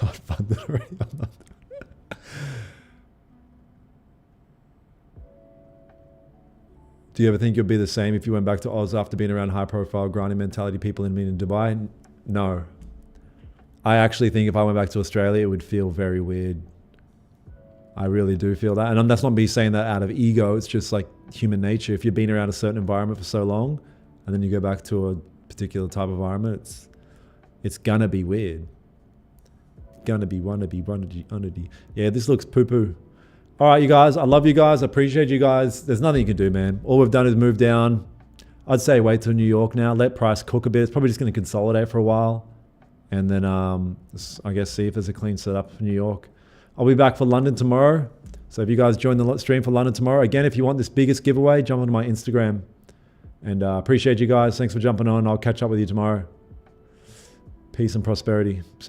Got funded already. Do you ever think you'll be the same if you went back to Oz after being around high-profile grinding mentality people in Dubai? No. I actually think if I went back to Australia, it would feel very weird. I really do feel that. And that's not me saying that out of ego. It's just like human nature. If you've been around a certain environment for so long, and then you go back to a particular type of environment, it's gonna be weird. Gonna be. Yeah, this looks poo-poo. All right, you guys. I love you guys. I appreciate you guys. There's nothing you can do, man. All we've done is move down. I'd say wait till New York now. Let price cook a bit. It's probably just going to consolidate for a while. And then I guess see if there's a clean setup for New York. I'll be back for London tomorrow. So if you guys join the stream for London tomorrow, again, if you want this biggest giveaway, jump onto my Instagram. And appreciate you guys. Thanks for jumping on. I'll catch up with you tomorrow. Peace and prosperity. See you.